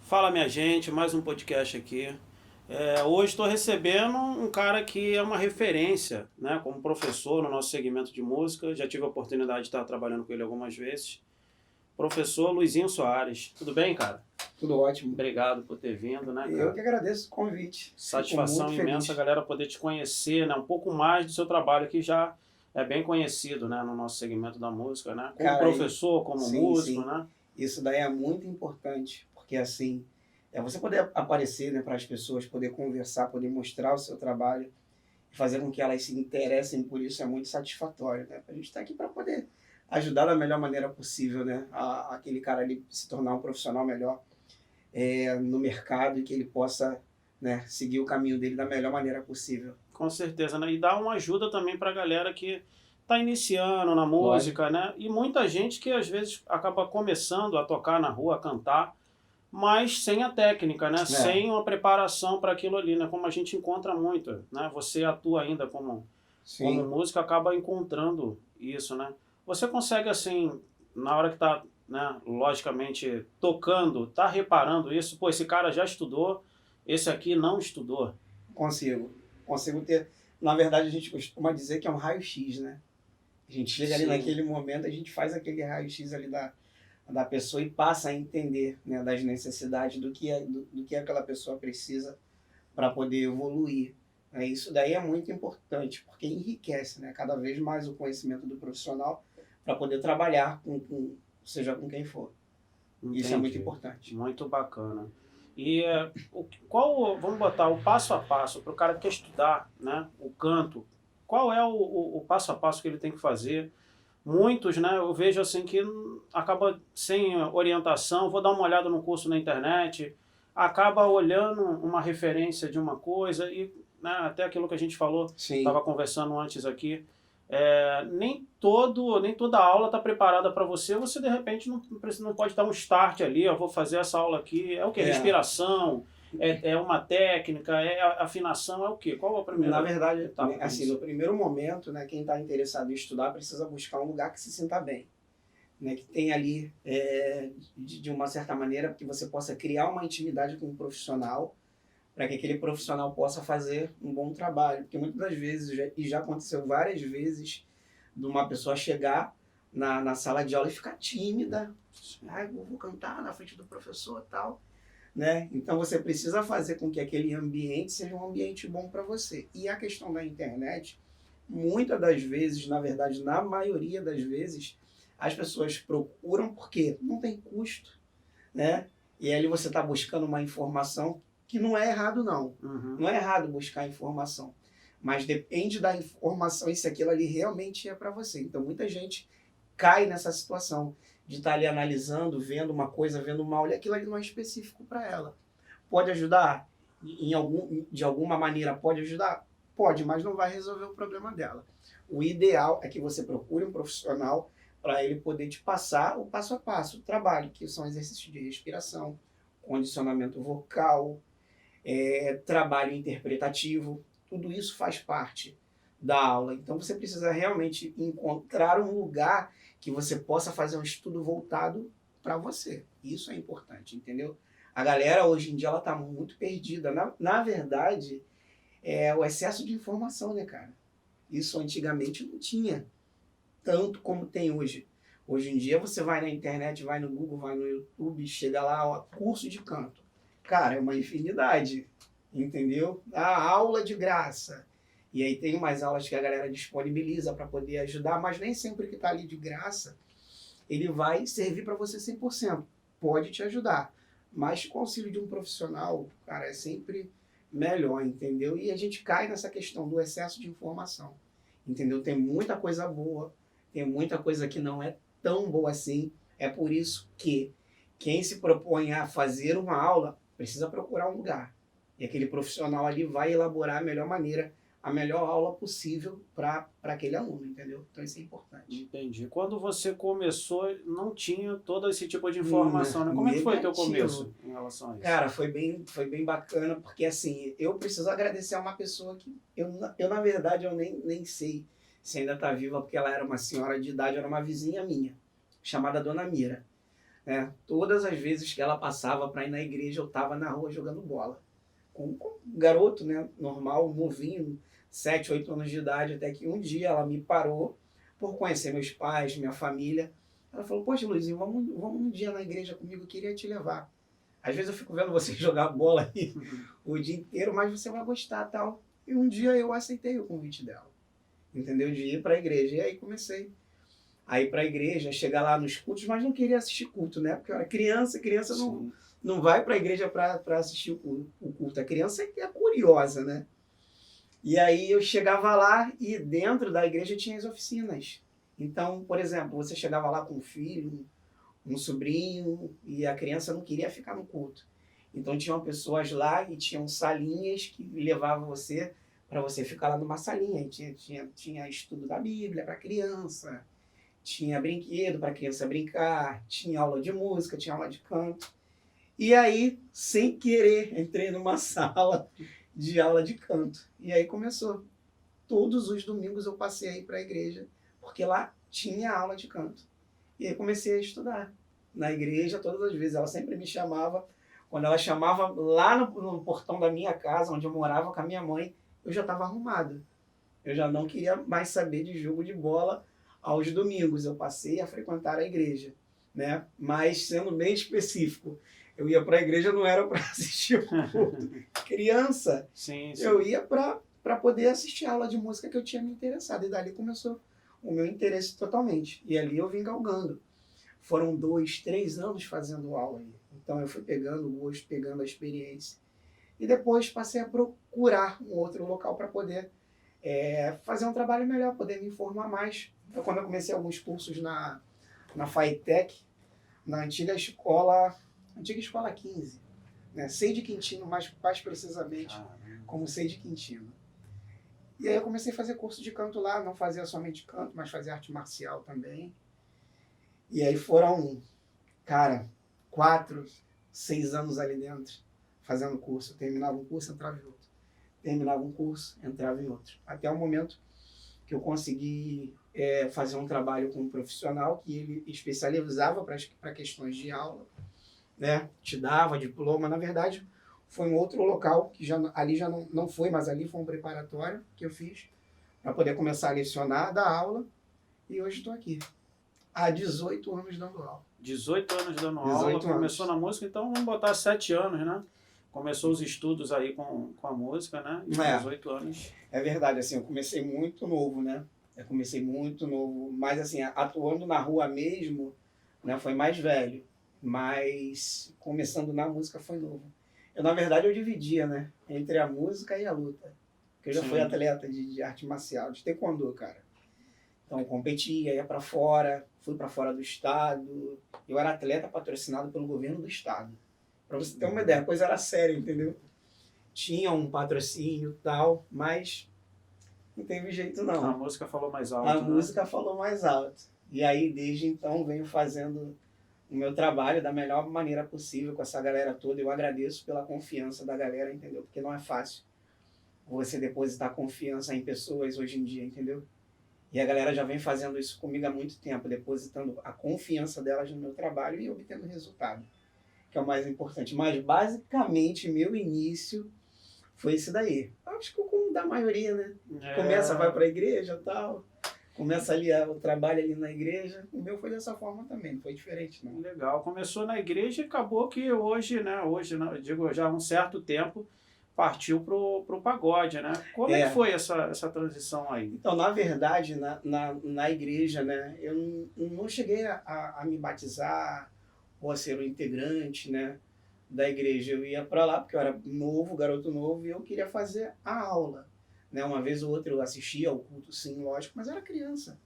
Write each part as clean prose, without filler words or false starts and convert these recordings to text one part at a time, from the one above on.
Fala, minha gente, mais um podcast aqui. Hoje estou recebendo um cara que é uma referência, né, como professor no nosso segmento de música. Já tive a oportunidade de estar trabalhando com ele algumas vezes. Professor Luizinho Soares. Tudo bem, cara? Tudo ótimo. Obrigado por ter vindo, né, Eu cara? que agradeço o convite. Satisfação imensa, galera, poder te conhecer, né, um pouco mais do seu trabalho, que já é bem conhecido, né, no nosso segmento da música, né? Como Cara, professor, como sim, músico, sim. né? Isso daí é muito importante, porque assim, você poder aparecer, né, para as pessoas, poder conversar, poder mostrar o seu trabalho e fazer com que elas se interessem por isso é muito satisfatório, né? A gente está aqui para poder ajudar da melhor maneira possível, né? Aquele cara ali se tornar um profissional melhor no mercado e que ele possa, né, seguir o caminho dele da melhor maneira possível. Com certeza, né? E dá uma ajuda também para a galera que está iniciando na Lógico. música, né? E muita gente que às vezes acaba começando a tocar na rua, a cantar, mas sem a técnica, né? É, Sem uma preparação para aquilo ali, né? Como a gente encontra muito, né? Você atua ainda como sim. músico, acaba encontrando isso, né? Você consegue, assim, na hora que está, né, logicamente, tocando, tá reparando isso? Pô, esse cara já estudou, esse aqui não estudou. Consigo. Consigo ter. Na verdade, a gente costuma dizer que é um raio-x, né? A gente chega ali Sim, naquele momento, a gente faz aquele raio-x ali da pessoa e passa a entender, né, das necessidades do que aquela pessoa precisa para poder evoluir. Isso daí é muito importante, porque enriquece, né, cada vez mais o conhecimento do profissional para poder trabalhar seja com quem for. Isso é muito entendi. importante. Muito bacana. E vamos botar o passo a passo para o cara que quer estudar, né, o canto, qual é o passo a passo que ele tem que fazer? Muitos, né, eu vejo assim que acaba sem orientação, vou dar uma olhada no curso na internet, acaba olhando uma referência de uma coisa e, né, até aquilo que a gente falou, Sim, estava conversando antes aqui, nem toda aula está preparada para você, você de repente não pode dar um start ali, eu vou fazer essa aula aqui, é o que? é. Respiração, é uma técnica, é afinação, é o quê? Qual é a Na primeira verdade, etapa para assim, no isso? primeiro momento, né, quem está interessado em estudar precisa buscar um lugar que se sinta bem, né, que tenha ali, de uma certa maneira, que você possa criar uma intimidade com um profissional, para que aquele profissional possa fazer um bom trabalho. Porque muitas das vezes, e já aconteceu várias vezes, de uma pessoa chegar na sala de aula e ficar tímida. Ah, eu vou cantar na frente do professor e tal. Né? Então você precisa fazer com que aquele ambiente seja um ambiente bom para você. E a questão da internet, muitas das vezes, na verdade, na maioria das vezes, as pessoas procuram porque não tem custo, né? E aí você está buscando uma informação que não é errado, não. Uhum. Não é errado buscar informação. Mas depende da informação e se aquilo ali realmente é para você. Então muita gente cai nessa situação de estar ali analisando, vendo uma coisa, vendo uma aula, e aquilo ali não é específico para ela. Pode ajudar? De alguma maneira pode ajudar? Pode, mas não vai resolver o problema dela. O ideal é que você procure um profissional para ele poder te passar o passo a passo, o trabalho, que são exercícios de respiração, condicionamento vocal, trabalho interpretativo, tudo isso faz parte da aula. Então você precisa realmente encontrar um lugar que você possa fazer um estudo voltado para você. Isso é importante, entendeu? A galera hoje em dia ela está muito perdida. Na verdade, é o excesso de informação, né, cara? Isso antigamente não tinha tanto como tem hoje. Hoje em dia você vai na internet, vai no Google, vai no YouTube, chega lá, ó, curso de canto. Cara, é uma infinidade, entendeu? A aula de graça. E aí tem umas aulas que a galera disponibiliza para poder ajudar, mas nem sempre que está ali de graça, ele vai servir para você 100%. Pode te ajudar, mas com o auxílio de um profissional, cara, é sempre melhor, entendeu? E a gente cai nessa questão do excesso de informação, entendeu? Tem muita coisa boa, tem muita coisa que não é tão boa assim. É por isso que quem se propõe a fazer uma aula precisa procurar um lugar. E aquele profissional ali vai elaborar a melhor maneira, a melhor aula possível para aquele aluno, entendeu? Então isso é importante. Entendi. Quando você começou, não tinha todo esse tipo de informação, né? Como é que foi o teu Negativo. começo em relação a isso? Cara, foi bem bacana, porque assim, eu preciso agradecer a uma pessoa que eu na verdade, eu nem sei se ainda está viva, porque ela era uma senhora de idade, era uma vizinha minha, chamada Dona Mira. né? Todas as vezes que ela passava para ir na igreja, eu estava na rua jogando bola. Com um garoto, né? Normal, novinho, 7, 8 anos de idade, até que um dia ela me parou por conhecer meus pais, minha família. Ela falou, poxa, Luizinho, vamos um dia na igreja comigo, eu queria te levar. Às vezes eu fico vendo você jogar bola aí o dia inteiro, mas você vai gostar tal. E um dia eu aceitei o convite dela, entendeu? De ir para a igreja. E aí comecei a ir para a igreja, chegar lá nos cultos, mas não queria assistir culto, né? Porque eu era criança, não vai para a igreja para assistir o culto. A criança é curiosa, né? E aí eu chegava lá e dentro da igreja tinha as oficinas. Então, por exemplo, você chegava lá com um filho, um sobrinho, e a criança não queria ficar no culto. Então tinham pessoas lá e tinham salinhas que levavam você para você ficar lá numa salinha. E tinha estudo da Bíblia para criança, tinha brinquedo para criança brincar, tinha aula de música, tinha aula de canto. E aí, sem querer, entrei numa sala de aula de canto. E aí começou. Todos os domingos eu passei aí para a igreja, porque lá tinha aula de canto. E aí comecei a estudar na igreja todas as vezes. Ela sempre me chamava. Quando ela chamava lá no portão da minha casa, onde eu morava com a minha mãe, eu já estava arrumado. Eu já não queria mais saber de jogo de bola aos domingos. Eu passei a frequentar a igreja, né? Mas sendo bem específico, eu ia para a igreja não era para assistir o culto. Criança, Sim. Eu ia para poder assistir a aula de música que eu tinha me interessado. E dali começou o meu interesse totalmente. E ali eu vim galgando. Foram 2, 3 anos fazendo aula aí. Então eu fui pegando o gosto, pegando a experiência. E depois passei a procurar um outro local para poder fazer um trabalho melhor, poder me informar mais. Então, quando eu comecei alguns cursos na FAITEC, na antiga escola 15, né? Sei de Quintino, mais precisamente como Sei de Quintino. E aí eu comecei a fazer curso de canto lá, não fazia somente canto, mas fazia arte marcial também. E aí foram, 4, 6 anos ali dentro, fazendo curso. Eu terminava um curso, entrava em outro. Terminava um curso, entrava em outro. Até o momento que eu consegui fazer um trabalho com um profissional que ele especializava para questões de aula, né? Te dava diploma. Na verdade, foi um outro local, que ali já não foi, mas ali foi um preparatório que eu fiz para poder começar a lecionar, dar aula. E hoje estou aqui, há 18 anos dando aula. 18 anos dando aula, começou na música, então vamos botar 7 anos, né? Começou os estudos aí com a música, né? 18 anos. É verdade, assim, eu comecei muito novo, né? Mas assim, atuando na rua mesmo, né, foi mais velho. Mas começando na música foi novo. Na verdade, eu dividia, né? Entre a música e a luta. Porque eu já fui atleta de arte marcial, de taekwondo, cara. Então, competia, ia para fora, fui para fora do estado. Eu era atleta patrocinado pelo governo do estado. Para você ter uma ideia, a coisa era séria, entendeu? Tinha um patrocínio e tal, mas não teve jeito não. A música falou mais alto. A música falou mais alto. E aí, desde então, venho fazendo o meu trabalho da melhor maneira possível com essa galera toda. Eu agradeço pela confiança da galera, entendeu? Porque não é fácil você depositar confiança em pessoas hoje em dia, entendeu? E a galera já vem fazendo isso comigo há muito tempo, depositando a confiança delas no meu trabalho e obtendo resultado, que é o mais importante. Mas, basicamente, meu início foi esse daí. Acho que como da maioria, né? Começa, vai para a igreja e tal, começa ali o trabalho ali na igreja. O meu foi dessa forma também, não foi diferente, não. Legal. Começou na igreja e acabou que hoje, né, eu digo já há um certo tempo, partiu pro pagode, né? Como é que foi essa transição aí? Então, na verdade, na igreja, né, eu não cheguei a me batizar ou a ser um integrante, né, da igreja. Eu ia para lá porque eu era novo, garoto novo, e eu queria fazer a aula, né? Uma vez ou outra eu assistia ao culto, sim, lógico, mas eu era criança.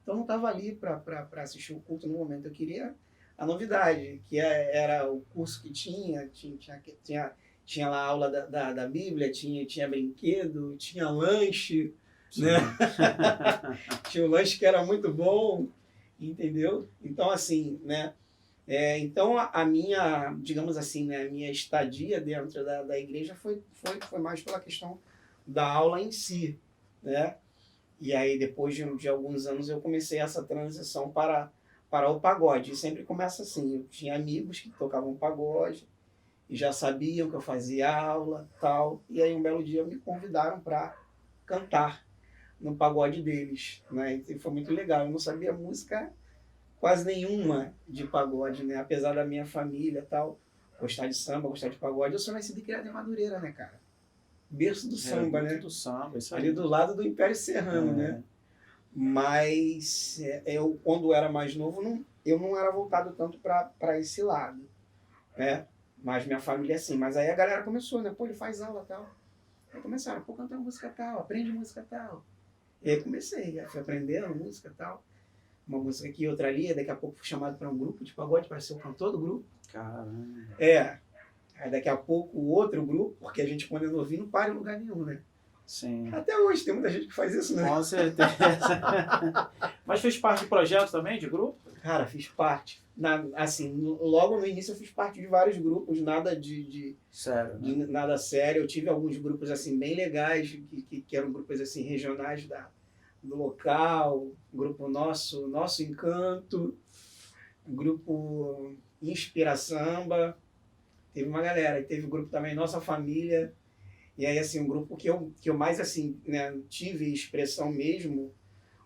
Então não estava ali para assistir o culto no momento. Eu queria a novidade, que era o curso que tinha lá a aula da Bíblia, tinha brinquedo, tinha lanche, né? Tinha um lanche que era muito bom, entendeu? Então, assim, né? Então, a minha, digamos assim, né, a minha estadia dentro da igreja foi mais pela questão da aula em si, né? E aí, depois de alguns anos, eu comecei essa transição para para o pagode. E sempre começa assim, eu tinha amigos que tocavam pagode e já sabiam que eu fazia aula, tal. E aí um belo dia me convidaram para cantar no pagode deles, né? E foi muito legal. Eu não sabia música quase nenhuma de pagode, né? Apesar da minha família, tal, gostar de samba, gostar de pagode. Eu sou nascido e criado em Madureira, né, cara? Berço do samba, né? Do samba, isso aí. Ali do lado do Império Serrano, né? Mas eu, quando era mais novo, eu não era voltado tanto para esse lado, né? Mas minha família, sim. Mas aí a galera começou, né? Pô, ele faz aula e tal. Aí começaram, pô, cantar música tal, aprende música tal. E aí comecei, fui aprendendo música tal. Uma música aqui, outra ali. Daqui a pouco fui chamado para um grupo de pagode para ser o cantor do grupo. Caramba. Aí daqui a pouco o outro grupo, porque a gente quando é novinho não para em lugar nenhum, né? Sim. Até hoje tem muita gente que faz isso, né? Com certeza. Mas fez parte de projeto também, de grupo? Cara, fiz parte. Assim, logo no início eu fiz parte de vários grupos, nada Sério, né? nada sério. Eu tive alguns grupos assim bem legais, que eram grupos assim regionais do local, grupo Nosso Encanto, grupo Inspira Samba. Teve uma galera, e teve o grupo também Nossa Família. E aí, assim, um grupo que eu mais, assim, né, tive expressão mesmo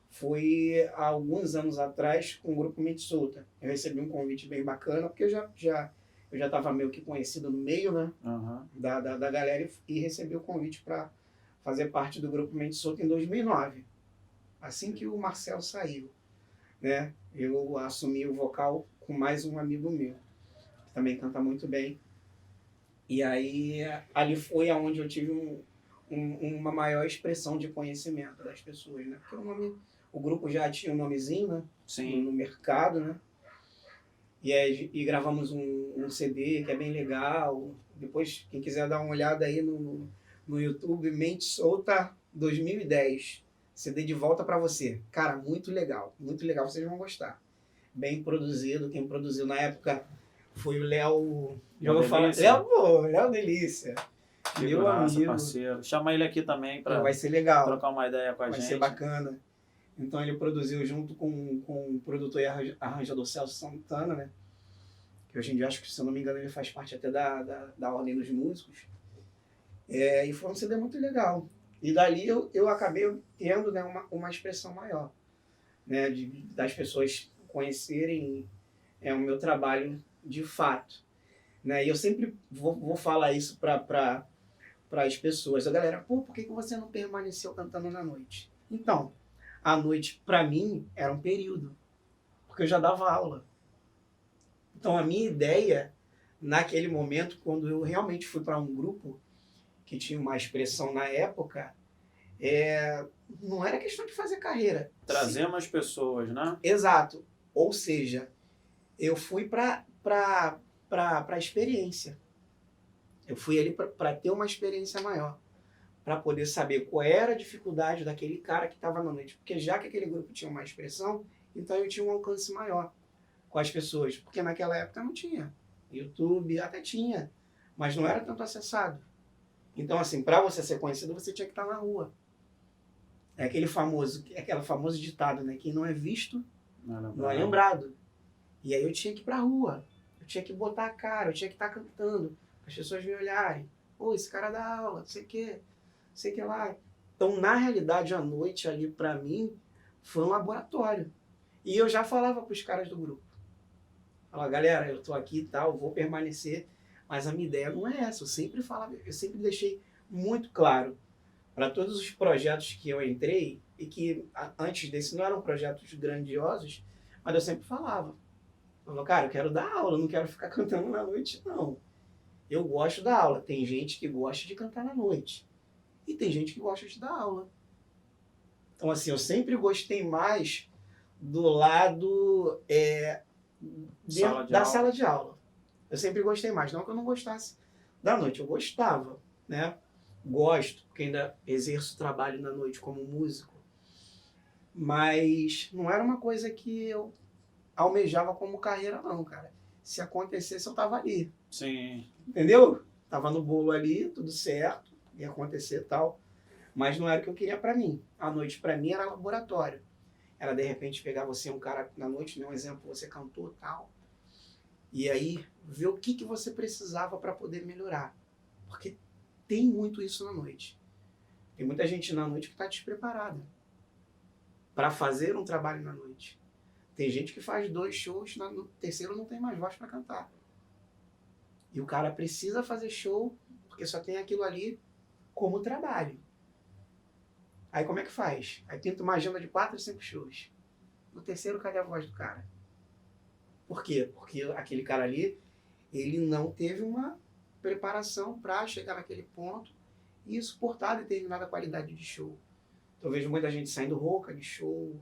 foi há alguns anos atrás com o grupo Mente Solta. Eu recebi um convite bem bacana, porque eu já estava meio que conhecido no meio, né, da galera, e recebi o convite para fazer parte do grupo Mente Solta em 2009. Assim que o Marcelo saiu, né, eu assumi o vocal com mais um amigo meu, que também canta muito bem. E aí, ali foi onde eu tive uma maior expressão de conhecimento das pessoas, né? Porque o grupo já tinha um nomezinho, né? Sim. No mercado, né? E aí gravamos um CD que é bem legal. Depois, quem quiser dar uma olhada aí no YouTube, Mente Solta 2010. CD de volta para você. Cara, muito legal, vocês vão gostar. Bem produzido, quem produziu na época foi o Léo. Já vou falar. Léo Delícia. Meu amigo. Parceiro. Chama ele aqui também para vai ser legal. Trocar uma ideia com a gente. Vai ser bacana. Então ele produziu junto com o produtor e arranjador Celso Santana, né? Que hoje em dia, acho que, se eu não me engano, ele faz parte até da Ordem dos Músicos. E foi um CD muito legal. E dali eu acabei tendo, né, uma expressão maior, né? Das pessoas conhecerem o meu trabalho de fato, né? E eu sempre vou falar isso para as pessoas. A galera, pô, por que você não permaneceu cantando na noite? Então, a noite, para mim, era um período, porque eu já dava aula. Então, a minha ideia, naquele momento, quando eu realmente fui para um grupo que tinha uma expressão na época, não era questão de fazer carreira. Trazer mais pessoas, né? Exato. Ou seja, eu fui para a experiência. Eu fui ali para ter uma experiência maior, para poder saber qual era a dificuldade daquele cara que estava na noite. Porque já que aquele grupo tinha uma expressão, então eu tinha um alcance maior com as pessoas. Porque naquela época não tinha. YouTube até tinha, mas não era tanto acessado. Então, assim, para você ser conhecido, você tinha que estar na rua. Aquele famoso ditado, né? Quem não é visto, não é lembrado. E aí eu tinha que ir pra rua. Eu tinha que botar a cara, eu tinha que estar cantando. As pessoas me olharem. Pô, esse cara dá aula, sei que lá. Então, na realidade, a noite ali, pra mim, foi um laboratório. E eu já falava pros caras do grupo. Falava, galera, eu tô aqui e tal, vou permanecer. Mas a minha ideia não é essa. Eu sempre deixei muito claro para todos os projetos que eu entrei, e que antes desse não eram projetos grandiosos, mas eu sempre falava, cara, eu quero dar aula, eu não quero ficar cantando na noite, não. Eu gosto da aula. Tem gente que gosta de cantar na noite. E tem gente que gosta de dar aula. Então, assim, eu sempre gostei mais do lado da sala de aula. Eu sempre gostei mais. Não que eu não gostasse da noite, eu gostava, né? Gosto, porque ainda exerço trabalho na noite como músico. Mas não era uma coisa que eu almejava como carreira, não, cara. Se acontecesse, eu tava ali. Sim. Entendeu? Tava no bolo ali, tudo certo, ia acontecer e tal. Mas não era o que eu queria pra mim. A noite pra mim era laboratório. era de repente pegar você, um cara na noite, né, um exemplo, você cantou tal, e aí ver o que você precisava para poder melhorar. Porque tem muito isso na noite. Tem muita gente na noite que está despreparada para fazer um trabalho na noite. Tem gente que faz 2 shows, no terceiro não tem mais voz para cantar. E o cara precisa fazer show porque só tem aquilo ali como trabalho. Aí como é que faz? Aí pinta uma agenda de 4 ou 5 shows. No terceiro, cadê a voz do cara? Por quê? Porque aquele cara ali, ele não teve uma preparação para chegar naquele ponto e suportar determinada qualidade de show. Então eu vejo muita gente saindo rouca de show.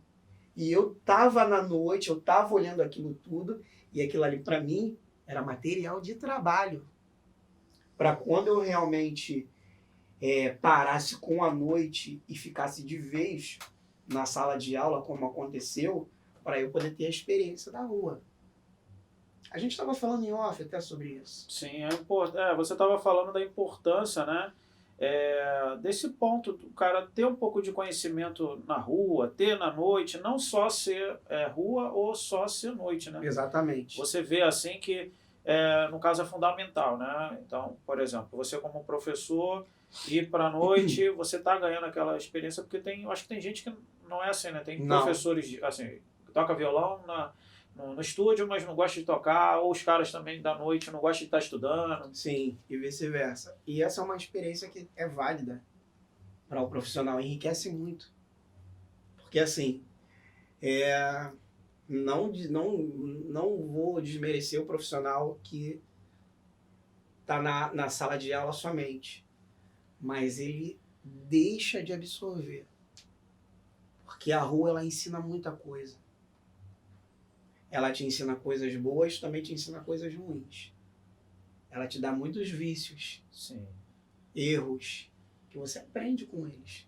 E eu tava na noite, eu tava olhando aquilo tudo, e aquilo ali para mim era material de trabalho. Para quando eu realmente parasse com a noite e ficasse de vez na sala de aula, como aconteceu, para eu poder ter a experiência da rua. A gente estava falando em off até sobre isso. Sim, você estava falando da importância, né? Desse ponto, do cara ter um pouco de conhecimento na rua, ter na noite, não só ser rua ou só ser noite, né? Exatamente. Você vê assim que, no caso, é fundamental, né? Então, por exemplo, você como professor ir para a noite, você está ganhando aquela experiência, porque eu acho que tem gente que não é assim, né? Tem professores, assim, que toca violão no estúdio, mas não gosta de tocar, ou os caras também da noite não gostam de estar estudando. Sim, e vice-versa. E essa é uma experiência que é válida para o profissional, enriquece muito. Porque assim, não vou desmerecer o profissional que está na sala de aula somente, mas ele deixa de absorver. Porque a rua, ela ensina muita coisa. Ela te ensina coisas boas, também te ensina coisas ruins. Ela te dá muitos vícios, Sim. erros, que você aprende com eles.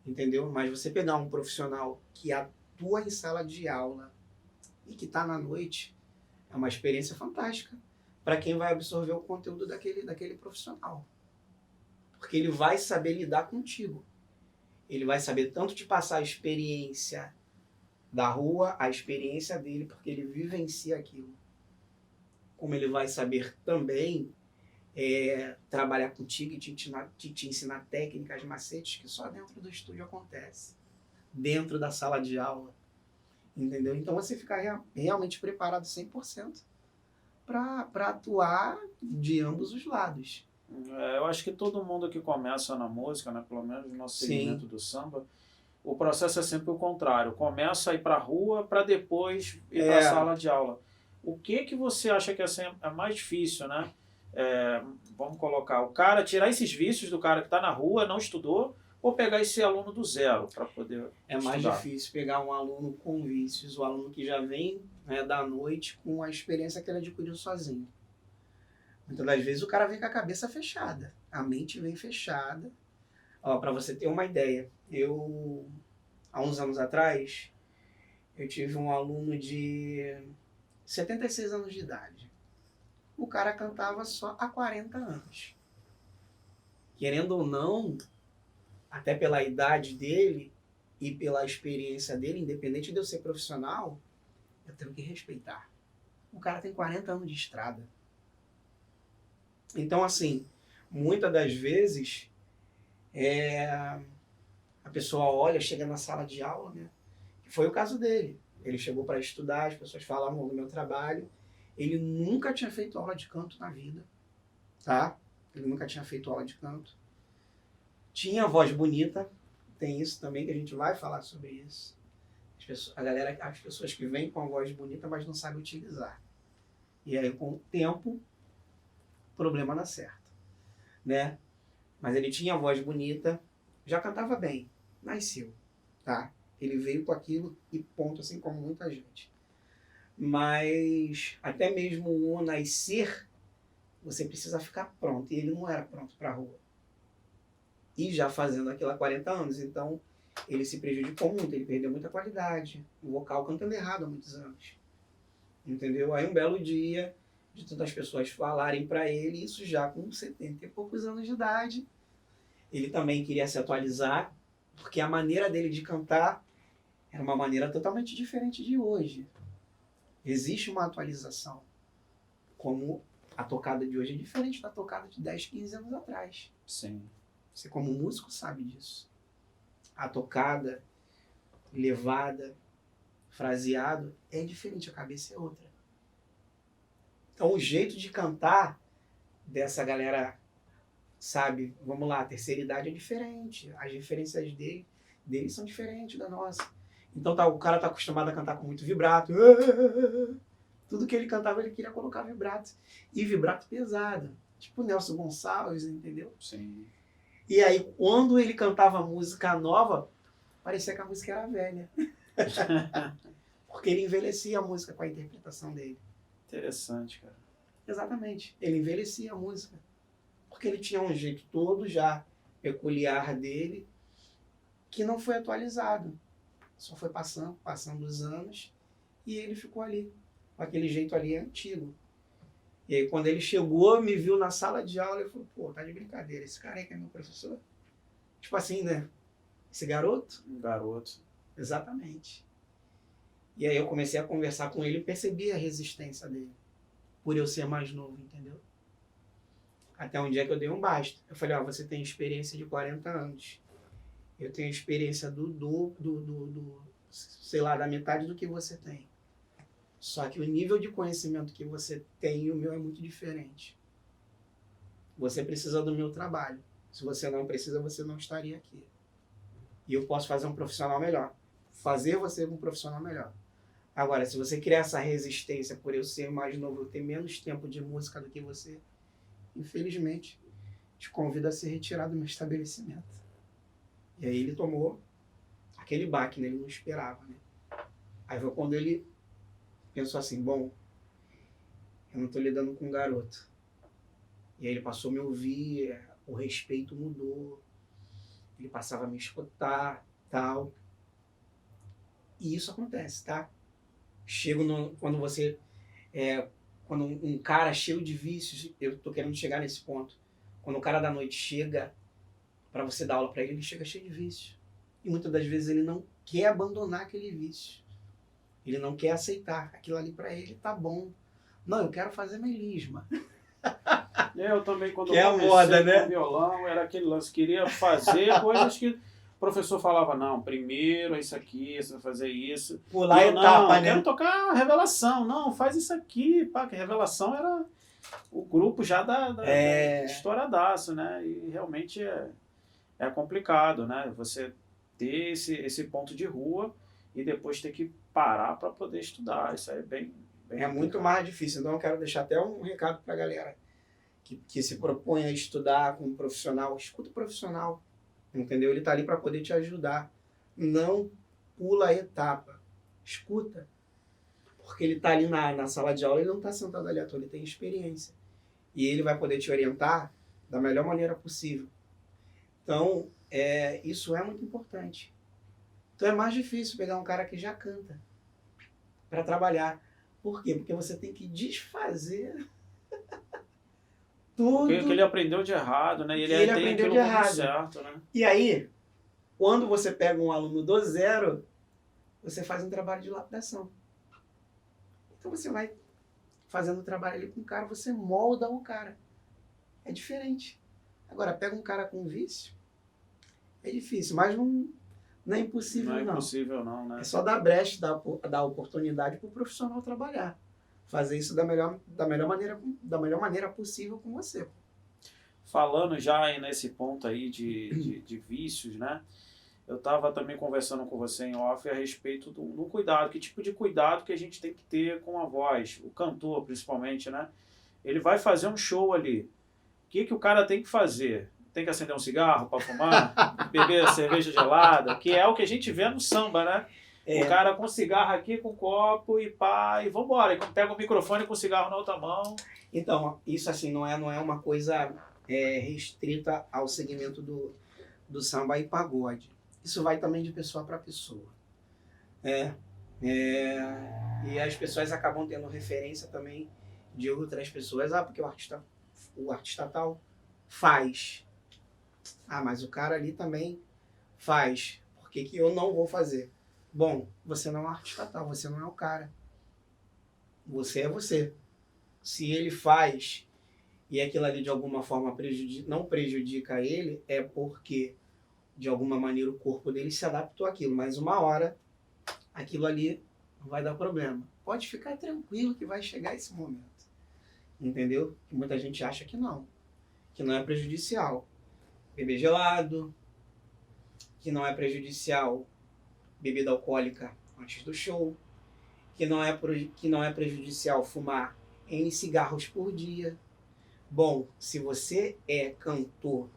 Entendeu? Mas você pegar um profissional que atua em sala de aula e que está na noite, é uma experiência fantástica para quem vai absorver o conteúdo daquele profissional. Porque ele vai saber lidar contigo. Ele vai saber tanto te passar a experiência da rua, a experiência dele, porque ele vivencia aquilo. Como ele vai saber também trabalhar contigo e te ensinar técnicas, macetes que só dentro do estúdio acontece. Dentro da sala de aula. Entendeu? Então você fica realmente preparado 100% para atuar de ambos os lados. Eu acho que todo mundo que começa na música, né, pelo menos no nosso segmento do samba, o processo é sempre o contrário. Começa a ir para a rua para depois ir para a sala de aula. O que você acha que é mais difícil, né? Vamos colocar, o cara tirar esses vícios do cara que está na rua, não estudou, ou pegar esse aluno do zero para poder É mais difícil pegar um aluno com vícios, o aluno que já vem, né, da noite com a experiência que ele adquiriu sozinho. Muitas das vezes o cara vem com a cabeça fechada, a mente vem fechada. Para você ter uma ideia, há uns anos atrás, eu tive um aluno de 76 anos de idade. O cara cantava só há 40 anos. Querendo ou não, até pela idade dele e pela experiência dele, independente de eu ser profissional, eu tenho que respeitar. O cara tem 40 anos de estrada. Então, assim, muitas das vezes, a pessoa olha, chega na sala de aula, né? Foi o caso dele. Ele chegou para estudar, as pessoas falavam do meu trabalho. Ele nunca tinha feito aula de canto na vida, tá? Ele nunca tinha feito aula de canto. Tinha voz bonita, tem isso também que a gente vai falar sobre isso. As pessoas que vêm com a voz bonita, mas não sabem utilizar. E aí, com o tempo, o problema não acerta, né? Mas ele tinha a voz bonita, já cantava bem, nasceu, tá? Ele veio com aquilo e ponto, assim como muita gente. Mas até mesmo o nascer, você precisa ficar pronto. E ele não era pronto para a rua. E já fazendo aquilo há 40 anos, então ele se prejudicou muito, ele perdeu muita qualidade. O vocal cantando errado há muitos anos. Entendeu? Aí um belo dia, de tantas pessoas falarem para ele, isso já com 70 e poucos anos de idade, ele também queria se atualizar, porque a maneira dele de cantar Era uma maneira totalmente diferente de hoje. Existe uma atualização. Como a tocada de hoje é diferente da tocada de 10, 15 anos atrás. Sim. Você como músico sabe disso. A tocada, levada, fraseado é diferente, a cabeça é outra. Então o jeito de cantar dessa galera, sabe, vamos lá, a terceira idade é diferente. As referências deles são diferentes da nossa. Então o cara tá acostumado a cantar com muito vibrato. Tudo que ele cantava, ele queria colocar vibrato. E vibrato pesado. Tipo Nelson Gonçalves, entendeu? Sim. E aí, quando ele cantava música nova, parecia que a música era velha. Porque ele envelhecia a música com a interpretação dele. Interessante, cara. Exatamente. Ele envelhecia a música. Porque ele tinha um jeito todo já peculiar dele que não foi atualizado. Só foi passando os anos e ele ficou ali. Com aquele jeito ali antigo. E aí quando ele chegou, me viu na sala de aula, ele falou, pô, tá de brincadeira, esse cara aí que é meu professor? Tipo assim, né? Esse garoto? Um garoto. Exatamente. E aí eu comecei a conversar com ele e percebi a resistência dele. Por eu ser mais novo, entendeu? Até um dia que eu dei um basta. Eu falei, ó, você tem experiência de 40 anos. Eu tenho experiência sei lá, da metade do que você tem. Só que o nível de conhecimento que você tem e o meu é muito diferente. Você precisa do meu trabalho. Se você não precisa, você não estaria aqui. E eu posso fazer um profissional melhor. Fazer você um profissional melhor. Agora, se você criar essa resistência por eu ser mais novo, eu ter menos tempo de música do que você, infelizmente, te convido a se retirar do meu estabelecimento. E aí ele tomou aquele baque, né? Ele não esperava, né? Aí foi quando ele pensou assim, bom, eu não estou lidando com um garoto. E aí ele passou a me ouvir, o respeito mudou, ele passava a me escutar, tal. E isso acontece, tá? Quando você, quando um cara cheio de vícios, eu estou querendo chegar nesse ponto, quando o cara da noite chega para você dar aula para ele, ele chega cheio de vícios. E muitas das vezes ele não quer abandonar aquele vício. Ele não quer aceitar. Aquilo ali para ele tá bom. Não, eu quero fazer melisma. Eu também, quando Que é eu a comecei moda, né? com violão, era aquele lance, queria fazer coisas que o professor falava, não, primeiro é isso aqui, você vai fazer isso. Pular E eu, etapa, não, eu né? quero tocar Revelação, não, faz isso aqui, pá, que Revelação era o grupo já da estouradaço, né? E realmente é complicado, né? Você ter esse ponto de rua e depois ter que parar para poder estudar. Isso aí é bem muito mais difícil. Então eu quero deixar até um recado para a galera que se propõe a estudar com um profissional. Escuta o profissional, entendeu? Ele está ali para poder te ajudar. Não pula a etapa. Escuta. Porque ele está ali na sala de aula, ele não está sentado ali à toa, ele tem experiência. E ele vai poder te orientar da melhor maneira possível. Então, isso é muito importante. Então é mais difícil pegar um cara que já canta para trabalhar. Por quê? Porque você tem que desfazer tudo. Porque ele aprendeu de errado, né? E ele tem aprendeu aquilo de muito errado. certo, né? E aí, quando você pega um aluno do zero, você faz um trabalho de lapidação. Então você vai fazendo o trabalho ali com o cara, você molda o cara. É diferente. Agora, pega um cara com vício, é difícil, mas não é impossível, não. Não é impossível, não, né? É só dar brecha, dar oportunidade para o profissional trabalhar. Fazer isso da melhor maneira possível com você. Falando já nesse ponto aí de vícios, né? Eu estava também conversando com você em off a respeito do cuidado. Que tipo de cuidado que a gente tem que ter com a voz? O cantor, principalmente, né? Ele vai fazer um show ali. O que o cara tem que fazer? Tem que acender um cigarro para fumar? Beber cerveja gelada? Que é o que a gente vê no samba, né? O cara com cigarro aqui, com copo e pá, e vambora. E pega o microfone com o cigarro na outra mão. Então, isso assim não é uma coisa restrita ao segmento do samba e pagode. Isso vai também de pessoa para pessoa. E as pessoas acabam tendo referência também de outras pessoas. Ah, porque o artista tal faz. Ah, mas o cara ali também faz. Por que eu não vou fazer? Bom, você não é um artista tal, você não é o cara. Você é você. Se ele faz e aquilo ali de alguma forma não prejudica ele, é porque de alguma maneira o corpo dele se adaptou àquilo. Mas uma hora aquilo ali não vai dar problema. Pode ficar tranquilo que vai chegar esse momento. Entendeu? Que muita gente acha que não é prejudicial. Beber gelado, que não é prejudicial bebida alcoólica antes do show, que não é prejudicial fumar N cigarros por dia. Bom, se você é cantor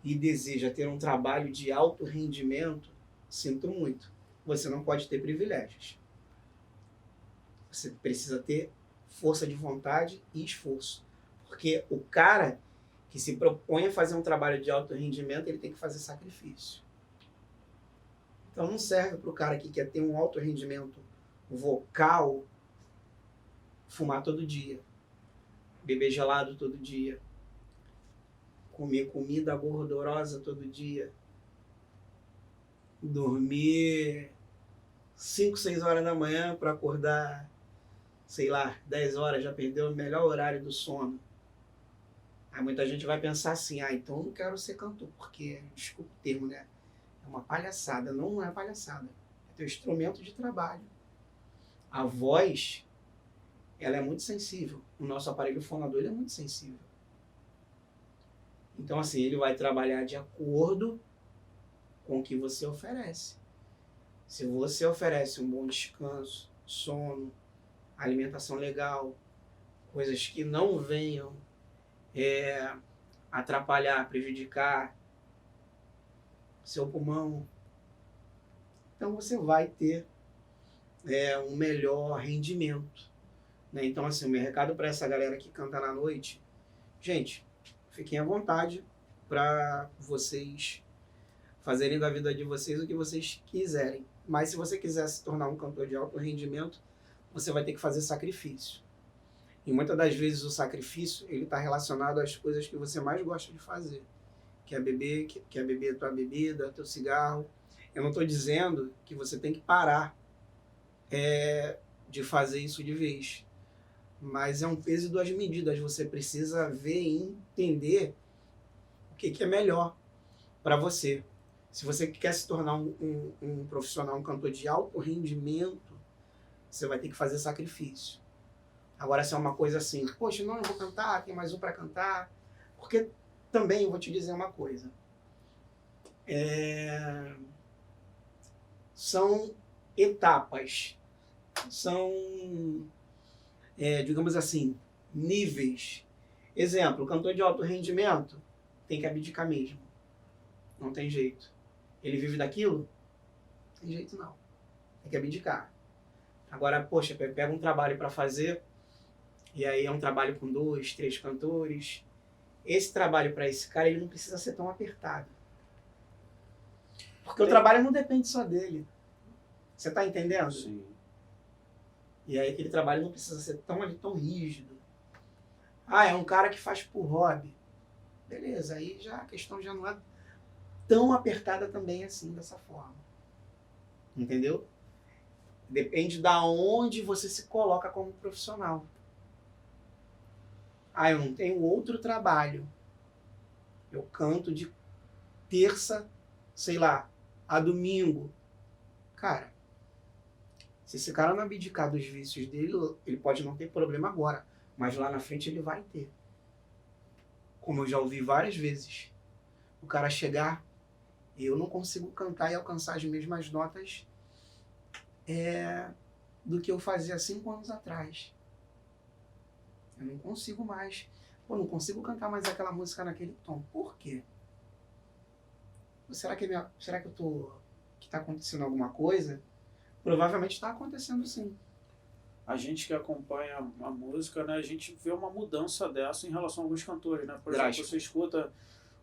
e deseja ter um trabalho de alto rendimento, sinto muito, você não pode ter privilégios. Você precisa ter força de vontade e esforço. Porque o cara que se propõe a fazer um trabalho de alto rendimento, ele tem que fazer sacrifício. Então não serve para o cara que quer ter um alto rendimento vocal fumar todo dia, beber gelado todo dia, comer comida gordurosa todo dia, dormir 5, 6 horas da manhã para acordar, sei lá, 10 horas, já perdeu o melhor horário do sono. Aí muita gente vai pensar assim, então eu não quero ser cantor, porque, desculpa o termo, né? É uma palhaçada. Não é palhaçada. É teu instrumento de trabalho. A voz, ela é muito sensível. O nosso aparelho fonador ele é muito sensível. Então, assim, ele vai trabalhar de acordo com o que você oferece. Se você oferece um bom descanso, sono, alimentação legal, coisas que não venham atrapalhar, prejudicar seu pulmão, então você vai ter um melhor rendimento. Né? Então, assim, o meu recado para essa galera que canta na noite, gente, fiquem à vontade para vocês fazerem da vida de vocês o que vocês quiserem. Mas se você quiser se tornar um cantor de alto rendimento, você vai ter que fazer sacrifício. E muitas das vezes o sacrifício ele está relacionado às coisas que você mais gosta de fazer. Quer beber a tua bebida, teu cigarro. Eu não estou dizendo que você tem que parar de fazer isso de vez. Mas é um peso e duas medidas. Você precisa ver e entender o que é melhor para você. Se você quer se tornar um profissional, um cantor de alto rendimento, você vai ter que fazer sacrifício. Agora, se é uma coisa assim, poxa, não, eu vou cantar, tem mais um para cantar. Porque também eu vou te dizer uma coisa. São etapas. São, digamos assim, níveis. Exemplo, o cantor de alto rendimento tem que abdicar mesmo. Não tem jeito. Ele vive daquilo? Não tem jeito não. Tem que abdicar. Agora, poxa, pega um trabalho para fazer, e aí é um trabalho com 2, 3 cantores. Esse trabalho para esse cara, ele não precisa ser tão apertado. Porque o trabalho não depende só dele. Você está entendendo? Sim. E aí aquele trabalho não precisa ser tão rígido. É um cara que faz por hobby. Beleza, aí já a questão já não é tão apertada também assim, dessa forma. Entendeu? Depende da onde você se coloca como profissional. Eu não tenho outro trabalho. Eu canto de terça, sei lá, a domingo. Cara, se esse cara não abdicar dos vícios dele, ele pode não ter problema agora, mas lá na frente ele vai ter. Como eu já ouvi várias vezes. O cara chegar, eu não consigo cantar e alcançar as mesmas notas do que eu fazia 5 anos atrás. Eu não consigo mais. Não consigo cantar mais aquela música naquele tom. Por quê? Será que está acontecendo alguma coisa? Provavelmente está acontecendo sim. A gente que acompanha a música, né, a gente vê uma mudança dessa em relação a alguns cantores, né? Por exemplo, você escuta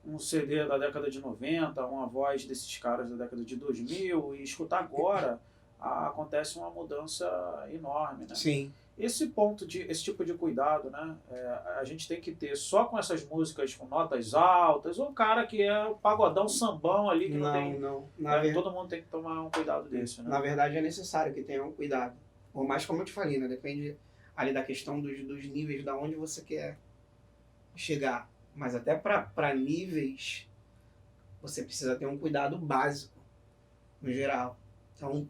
um CD da década de 90, uma voz desses caras da década de 2000, e escutar agora acontece uma mudança enorme, né? Sim. Esse tipo de cuidado, né? A gente tem que ter só com essas músicas com notas altas, ou o cara que é o pagodão sambão ali, que não tem. Não. Todo mundo tem que tomar um cuidado desse, né? Na verdade, é necessário que tenha um cuidado. Por mais, como eu te falei, né? Depende ali da questão dos níveis, da onde você quer chegar. Mas até para níveis, você precisa ter um cuidado básico, no geral. Então,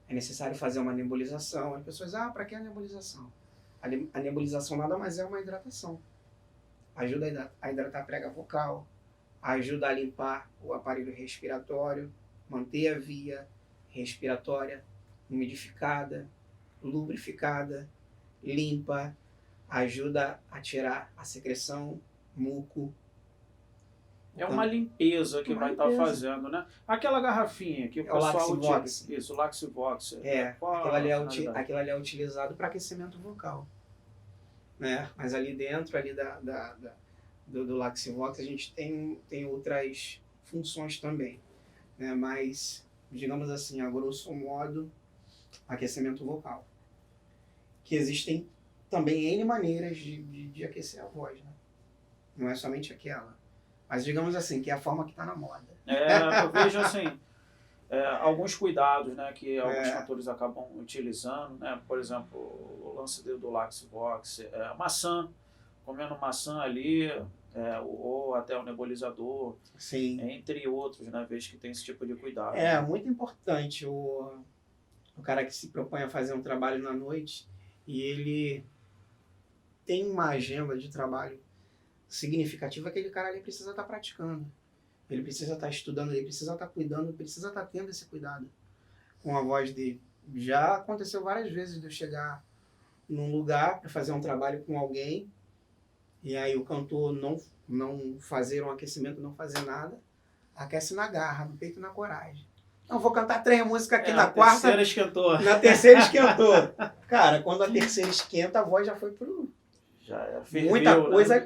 é necessário fazer uma nebulização. As pessoas, para que a nebulização? A nebulização nada mais é uma hidratação. Ajuda a hidratar a prega vocal, ajuda a limpar o aparelho respiratório, manter a via respiratória umidificada, lubrificada, limpa, ajuda a tirar a secreção, muco. É uma limpeza que vai estar fazendo, né? Aquela garrafinha que o pessoal Laxivox. Isso, o Laxivox. Aquilo ali é utilizado para aquecimento vocal. Né? Mas ali dentro do Laxivox a gente tem outras funções também. Né? Mas, digamos assim, a grosso modo, aquecimento vocal. Que existem também N maneiras de aquecer a voz. Né? Não é somente aquela. Mas digamos assim, que é a forma que está na moda. Eu vejo assim, alguns cuidados, né, que alguns cantores acabam utilizando, né? Por exemplo, o lance do Laxivox, maçã, comendo maçã ali, ou até o nebulizador, Sim. Entre outros, né? Vejo que tem esse tipo de cuidado. Muito importante o cara que se propõe a fazer um trabalho na noite e ele tem uma agenda de trabalho significativa, aquele cara ali precisa estar praticando. Ele precisa estar estudando, ele precisa estar cuidando, precisa estar tendo esse cuidado com a voz dele. Já aconteceu várias vezes de eu chegar num lugar para fazer um trabalho com alguém e aí o cantor não fazer um aquecimento, não fazer nada, aquece na garra, no peito e na coragem. Não, vou cantar 3 músicas aqui na quarta. Terceira esquentou. Na terceira esquentou. Cara, quando a terceira esquenta, a voz já foi pro... Já ferveu,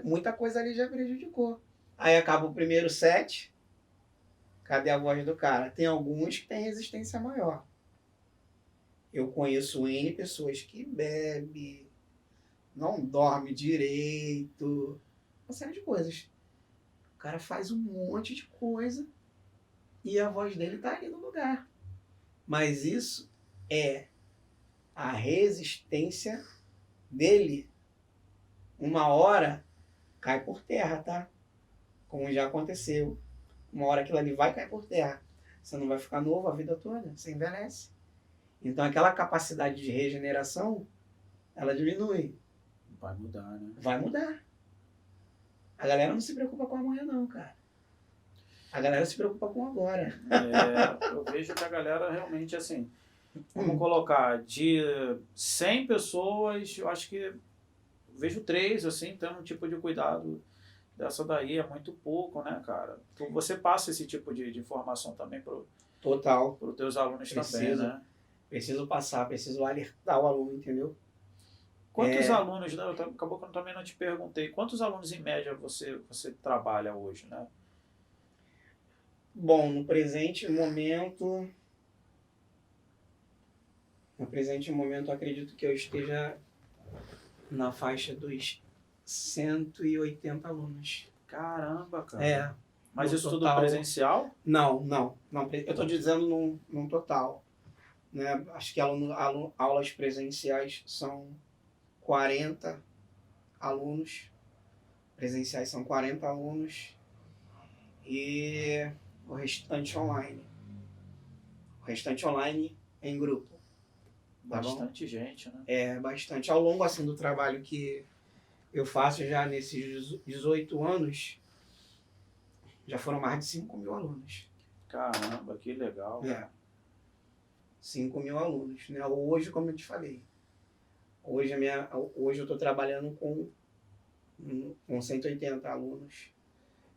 muita coisa ali já prejudicou. Aí acaba o primeiro set, cadê a voz do cara? Tem alguns que têm resistência maior. Eu conheço N pessoas que bebem, não dorme direito, uma série de coisas. O cara faz um monte de coisa e a voz dele tá ali no lugar. Mas isso é a resistência dele. Uma hora cai por terra, tá? Como já aconteceu. Uma hora aquilo ali vai cair por terra. Você não vai ficar novo a vida toda, você envelhece. Então aquela capacidade de regeneração, ela diminui. Vai mudar, né? Vai mudar. A galera não se preocupa com amanhã não, cara. A galera se preocupa com agora. Eu vejo que a galera realmente, assim, vamos colocar, de 100 pessoas, eu acho que vejo 3, assim, tendo um tipo de cuidado dessa daí, é muito pouco, né, cara? Então, você passa esse tipo de informação também para os teus alunos também, né? Preciso passar, preciso alertar o aluno, entendeu? Quantos alunos, né? Acabou que eu também não te perguntei, quantos alunos em média você trabalha hoje, né? Bom, no presente momento, acredito que eu esteja na faixa dos 180 alunos. Caramba, cara. Mas isso total, tudo presencial? Não. Eu estou dizendo num total. Né? Acho que aulas presenciais são 40 alunos. Presenciais são 40 alunos. E o restante online. O restante online em grupo. Bastante gente, né? Bastante. Ao longo assim, do trabalho que eu faço já nesses 18 anos, já foram mais de 5 mil alunos. Caramba, que legal. 5 mil alunos. Né? Hoje, como eu te falei, hoje eu estou trabalhando com 180 alunos.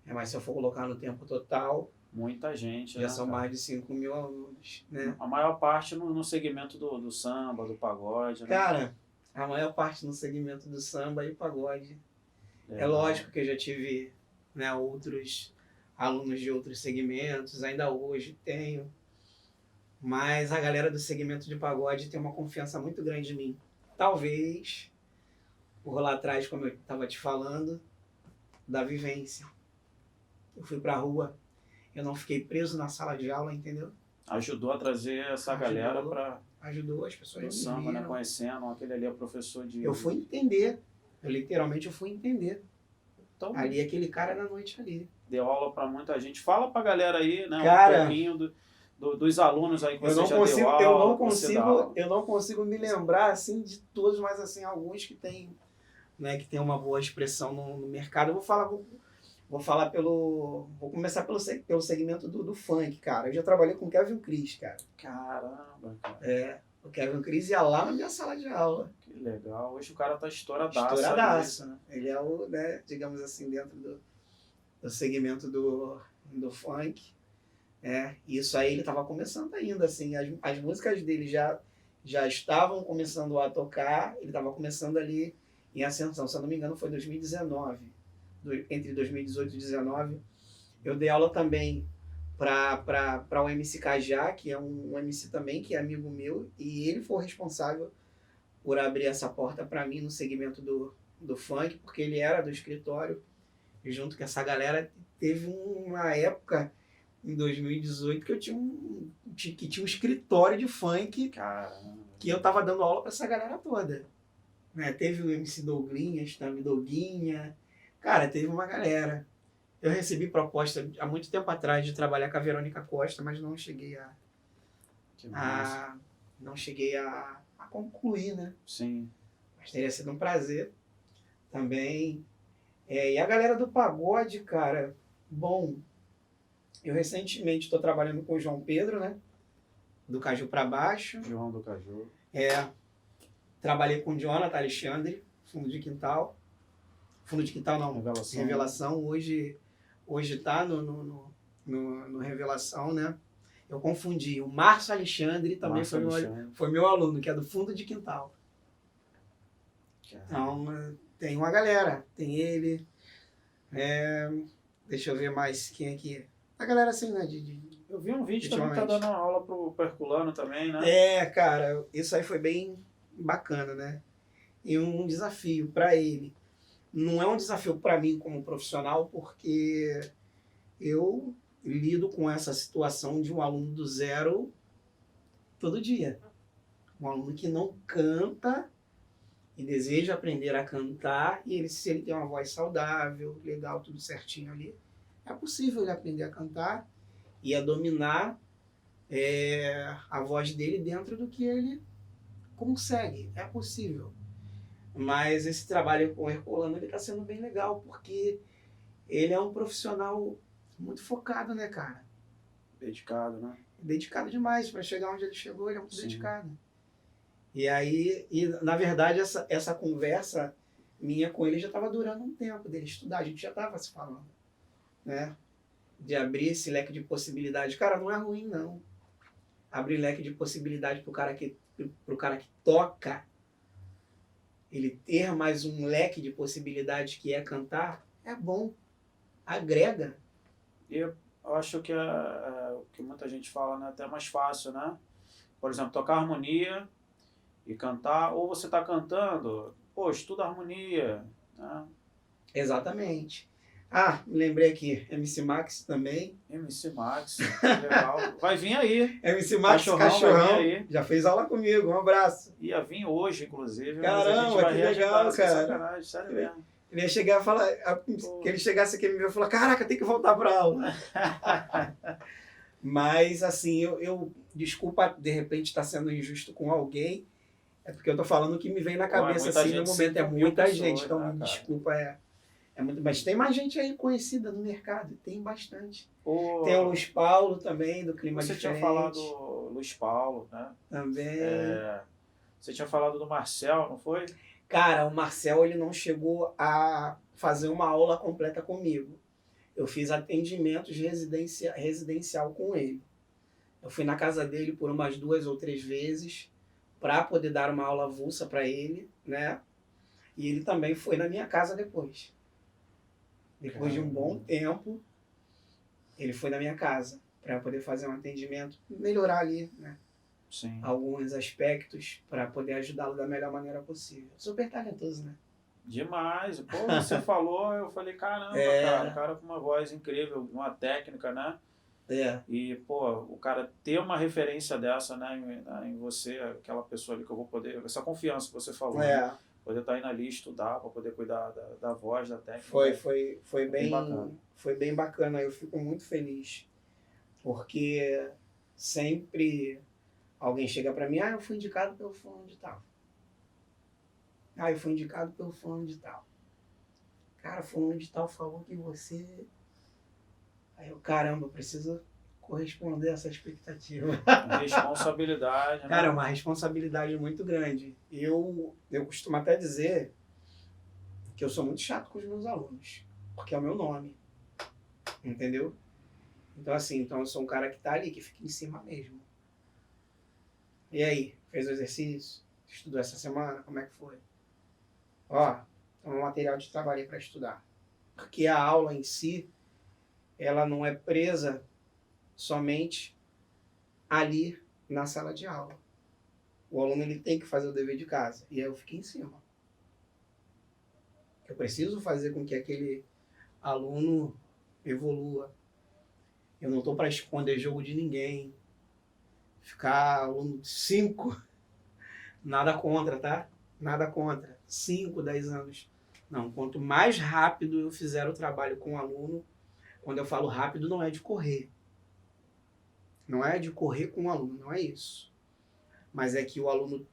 Mas se eu for colocar no tempo total, muita gente, já são mais de 5 mil alunos. Né? A maior parte no segmento do samba, do pagode. Né? Cara, a maior parte no segmento do samba e pagode. É lógico que eu já tive, né, outros alunos de outros segmentos, ainda hoje tenho. Mas a galera do segmento de pagode tem uma confiança muito grande em mim. Talvez, por lá atrás, como eu estava te falando, da vivência. Eu fui pra rua, eu não fiquei preso na sala de aula, entendeu? Ajudou a trazer essa Ajudou. galera para Ajudou as pessoas o me samba, né? viram. Conhecendo, aquele ali é o professor de... Eu fui entender. Literalmente eu fui entender. Então, Ali, aquele cara na noite ali. deu aula para muita gente. Fala pra galera aí, né? Cara, um pouquinho dos alunos aí que você já deu aula. eu não consigo me lembrar assim de todos, mas assim alguns que tem, né, que tem uma boa expressão no mercado. Eu vou começar pelo segmento do funk, cara. Eu já trabalhei com o Kevin Cris, cara. Caramba, cara. O Kevin Cris ia lá na minha sala de aula. Que legal. Hoje o cara tá estouradaço. Estouradaço, né? Ele é o, né, digamos assim, dentro do segmento do funk. Isso aí ele estava começando ainda, assim, as músicas dele já estavam começando a tocar, ele estava começando ali em ascensão, se eu não me engano foi 2019, entre 2018 e 2019, eu dei aula também para o MC Cajá, que é um MC também, que é amigo meu, e ele foi responsável por abrir essa porta para mim no segmento do funk, porque ele era do escritório, e junto com essa galera teve uma época em 2018 que eu tinha um escritório de funk. Caramba. Que eu tava dando aula para essa galera toda. Né? Teve o MC Douglinhas, também Douguinha. Cara, teve uma galera. Eu recebi proposta há muito tempo atrás de trabalhar com a Verônica Costa, mas não cheguei não cheguei a concluir, né? Sim. Mas teria sido um prazer também. E a galera do pagode, cara, bom, eu recentemente estou trabalhando com o João Pedro, né? Do Caju para Baixo. João do Caju. Trabalhei com o Jonathan Alexandre, Fundo de Quintal. Fundo de Quintal não, Revelação. Hoje tá no Revelação, né? Eu confundi. O Márcio Alexandre também foi meu aluno, que é do Fundo de Quintal. Então, tem uma galera. Tem ele. Deixa eu ver mais quem aqui. A galera assim, né? Eu vi um vídeo também que tá dando aula pro Herculano também, né? Cara, isso aí foi bem bacana, né? E um desafio para ele. Não é um desafio para mim como profissional, porque eu lido com essa situação de um aluno do zero todo dia. Um aluno que não canta e deseja aprender a cantar, e se ele tem uma voz saudável, legal, tudo certinho ali, é possível ele aprender a cantar e a dominar a voz dele dentro do que ele consegue. É possível. Mas esse trabalho com o Herculano está sendo bem legal, porque ele é um profissional muito focado, né, cara? Dedicado, né? Dedicado demais. Para chegar onde ele chegou, ele é muito dedicado. E aí, na verdade, essa conversa minha com ele já estava durando um tempo dele estudar. A gente já estava se falando, né? De abrir esse leque de possibilidades. Cara, não é ruim, não. Abrir leque de possibilidades pro cara que toca, ele ter mais um leque de possibilidades que é cantar, é bom. Agrega. E eu acho que o que muita gente fala, né, até mais fácil, né? Por exemplo, tocar harmonia e cantar, ou você está cantando, estuda harmonia, né? Exatamente. Me lembrei aqui, MC Max também. MC Max, legal. Vai vir aí. MC Max Cachorrão. Aí. Já fez aula comigo, um abraço. Ia vir hoje, inclusive. Caramba, que legal, cara. Sacanagem, sério mesmo. Ele ia chegar e falar, que ele chegasse aqui e me ver e falar, caraca, tem que voltar pra aula. Mas, assim, eu desculpa, de repente, estar sendo injusto com alguém, é porque eu tô falando o que me vem na cabeça, assim, no momento. É muita gente, então me desculpa, mas tem mais gente aí conhecida no mercado, tem bastante. Tem o Luiz Paulo também, do Clima Diferente. Você tinha falado do Luiz Paulo, né? Também. Você tinha falado do Marcel, não foi? Cara, o Marcel, ele não chegou a fazer uma aula completa comigo. Eu fiz atendimentos residencial com ele. Eu fui na casa dele por umas 2 ou 3 vezes para poder dar uma aula avulsa para ele, né? E ele também foi na minha casa depois. Depois de um bom tempo, ele foi na minha casa. para poder fazer um atendimento, melhorar ali, né, Sim. alguns aspectos para poder ajudá-lo da melhor maneira possível. Super talentoso, né? Demais. Pô, você falou, eu falei, caramba, cara, o cara com uma voz incrível, uma técnica, né? E, pô, o cara ter uma referência dessa, né, em você, aquela pessoa ali que eu vou poder, essa confiança que você falou, né? Poder estar indo ali estudar, para poder cuidar da voz, da técnica. Foi bem bacana. Foi bem bacana. Eu fico muito feliz, porque sempre alguém chega para mim, eu fui indicado pelo fulano de tal. Eu fui indicado pelo fulano de tal. Cara, fulano de tal falou que você... Aí eu, caramba, eu preciso corresponder a essa expectativa. Responsabilidade, né? Cara, é uma responsabilidade muito grande. Eu costumo até dizer que eu sou muito chato com os meus alunos, porque é o meu nome, entendeu? Então, assim, eu sou um cara que tá ali, que fica em cima mesmo. E aí, fez o exercício? Estudou essa semana? Como é que foi? Ó, então um material de trabalho aí para estudar. Porque a aula em si, ela não é presa somente ali na sala de aula. O aluno ele tem que fazer o dever de casa. E aí eu fico em cima. Eu preciso fazer com que aquele aluno evolua. Eu não estou para esconder jogo de ninguém. Ficar aluno 5, nada contra, tá? Nada contra. 5, 10 anos. Não, quanto mais rápido eu fizer o trabalho com o aluno, quando eu falo rápido, não é de correr. Não é de correr com o aluno, não é isso. Mas é que o aluno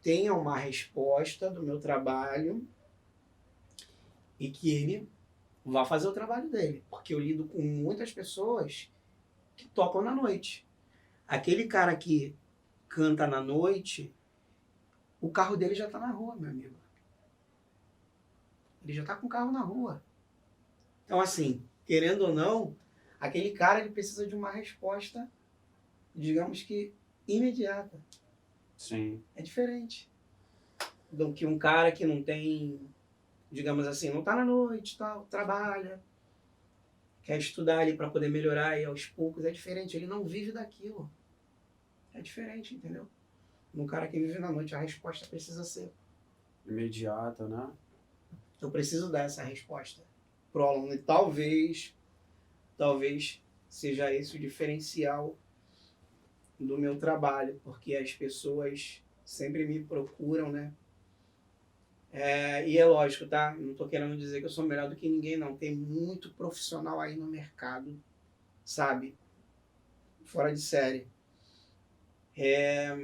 tenha uma resposta do meu trabalho e que ele vá fazer o trabalho dele. Porque eu lido com muitas pessoas que tocam na noite. Aquele cara que canta na noite, o carro dele já está na rua, meu amigo. Ele já está com o carro na rua. Então, assim, querendo ou não, aquele cara ele precisa de uma resposta, digamos que imediata. Sim. É diferente do que um cara que não tem, digamos assim, não está na noite, tal, trabalha, quer estudar ali para poder melhorar e aos poucos. É diferente, ele não vive daquilo. É diferente, entendeu? No cara que vive na noite, a resposta precisa ser imediata, né? Eu preciso dar essa resposta pro aluno. E talvez seja esse o diferencial do meu trabalho, porque as pessoas sempre me procuram, né? E é lógico, tá? Não tô querendo dizer que eu sou melhor do que ninguém, não. Tem muito profissional aí no mercado, sabe? Fora de série.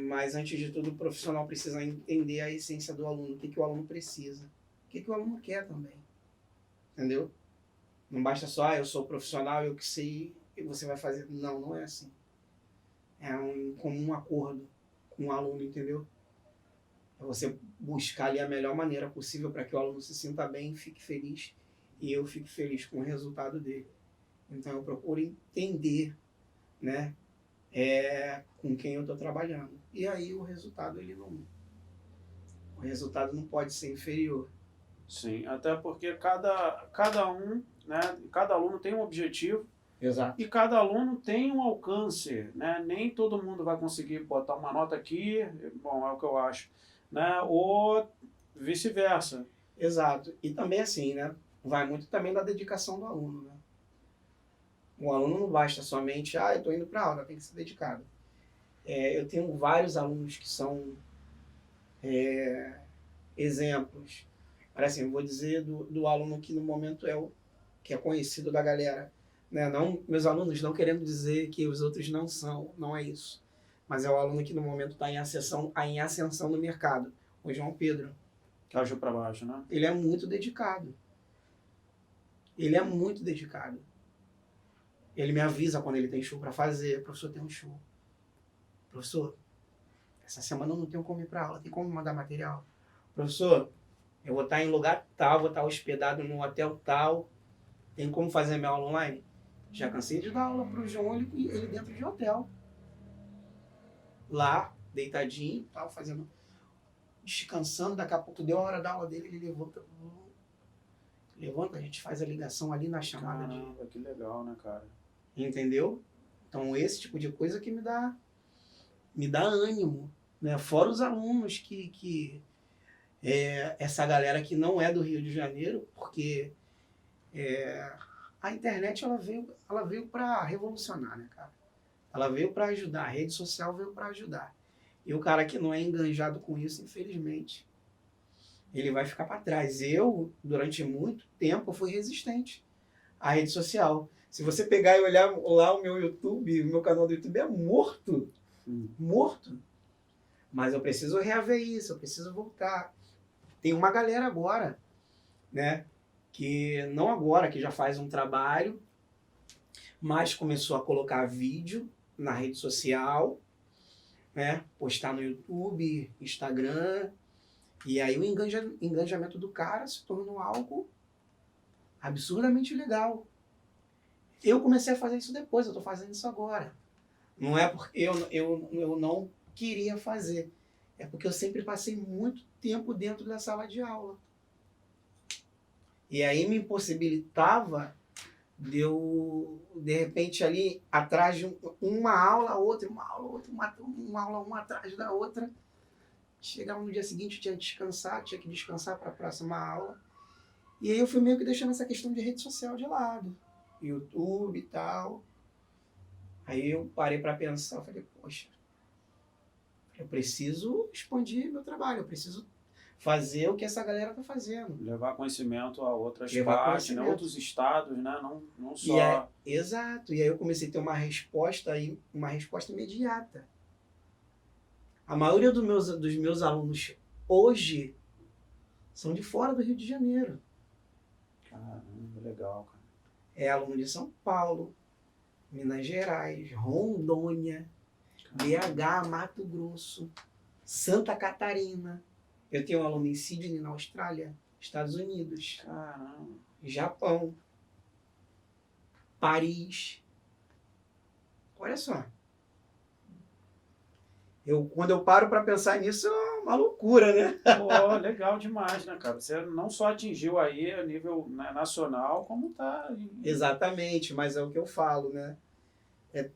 Mas antes de tudo, o profissional precisa entender a essência do aluno, o que o aluno precisa, o que o aluno quer também. Entendeu? Não basta só, eu sou profissional, eu que sei, e você vai fazer. Não, não é assim. É um comum acordo com o aluno, entendeu? É você buscar ali a melhor maneira possível para que o aluno se sinta bem, fique feliz, e eu fique feliz com o resultado dele. Então eu procuro entender, né, com quem eu estou trabalhando. E aí o resultado o resultado não pode ser inferior. Sim, até porque cada um, né, cada aluno tem um objetivo. Exato. E cada aluno tem um alcance, né? Nem todo mundo vai conseguir botar uma nota aqui, bom, é o que eu acho, né? Ou vice-versa. Exato. E também assim, né? Vai muito também da dedicação do aluno, né? O aluno não basta somente, eu estou indo para aula, tem que ser dedicado. Eu tenho vários alunos que são exemplos. Assim, eu vou dizer do aluno que no momento que é conhecido da galera. Né? Não, meus alunos não querendo dizer que os outros não são, não é isso. Mas é o aluno que no momento está em ascensão no mercado. O João Pedro. Caiu para baixo, né? Ele é muito dedicado. Ele é muito dedicado. Ele me avisa quando ele tem show para fazer. Professor, tem um show. Professor, essa semana eu não tenho como ir para aula. Tem como mandar material? Professor, eu vou estar em lugar tal, vou estar hospedado num hotel tal. Tem como fazer minha aula online? Já cansei de dar aula pro João, ele dentro de hotel. Lá, deitadinho, tal, fazendo, descansando. Daqui a pouco deu a hora da aula dele, ele levanta, a gente faz a ligação ali na chamada. Caramba, que legal, né, cara? Entendeu? Então, esse tipo de coisa que me dá ânimo, né? Fora os alunos essa galera que não é do Rio de Janeiro, porque a internet ela veio para revolucionar, né, cara? Ela veio para ajudar, a rede social veio para ajudar. E o cara que não é enganjado com isso, infelizmente, ele vai ficar para trás. Eu, durante muito tempo, fui resistente à rede social. Se você pegar e olhar lá o meu YouTube, o meu canal do YouTube é morto. Morto. Mas eu preciso reaver isso, eu preciso voltar. Tem uma galera agora, né? Que não agora, que já faz um trabalho, mas começou a colocar vídeo na rede social, né? Postar no YouTube, Instagram. E aí o engajamento do cara se tornou algo absurdamente legal. Eu comecei a fazer isso depois, eu estou fazendo isso agora. Não é porque eu não queria fazer. É porque eu sempre passei muito tempo dentro da sala de aula. E aí me impossibilitava de eu, de repente, ali atrás de uma aula, outra, uma aula, outra, uma aula, uma atrás da outra. Chegava no dia seguinte, eu tinha que descansar para a próxima aula. E aí eu fui meio que deixando essa questão de rede social de lado. YouTube e tal. Aí eu parei para pensar, eu falei, poxa, eu preciso expandir meu trabalho, eu preciso fazer o que essa galera tá fazendo. Levar conhecimento a outras Levar partes, né? conhecimento. Outros estados, né? Não E aí, só... exato. E aí eu comecei a ter uma resposta imediata. A maioria dos meus alunos hoje são de fora do Rio de Janeiro. Caramba, legal, cara. É aluno de São Paulo, Minas Gerais, Rondônia, BH, Mato Grosso, Santa Catarina. Eu tenho um aluno em Sydney, na Austrália, Estados Unidos, Caramba. Japão, Paris. Olha só. Quando eu paro para pensar nisso, é uma loucura, né? Pô, legal demais, né, cara? Você não só atingiu aí a nível, né, nacional, como tá... Exatamente, mas é o que eu falo, né?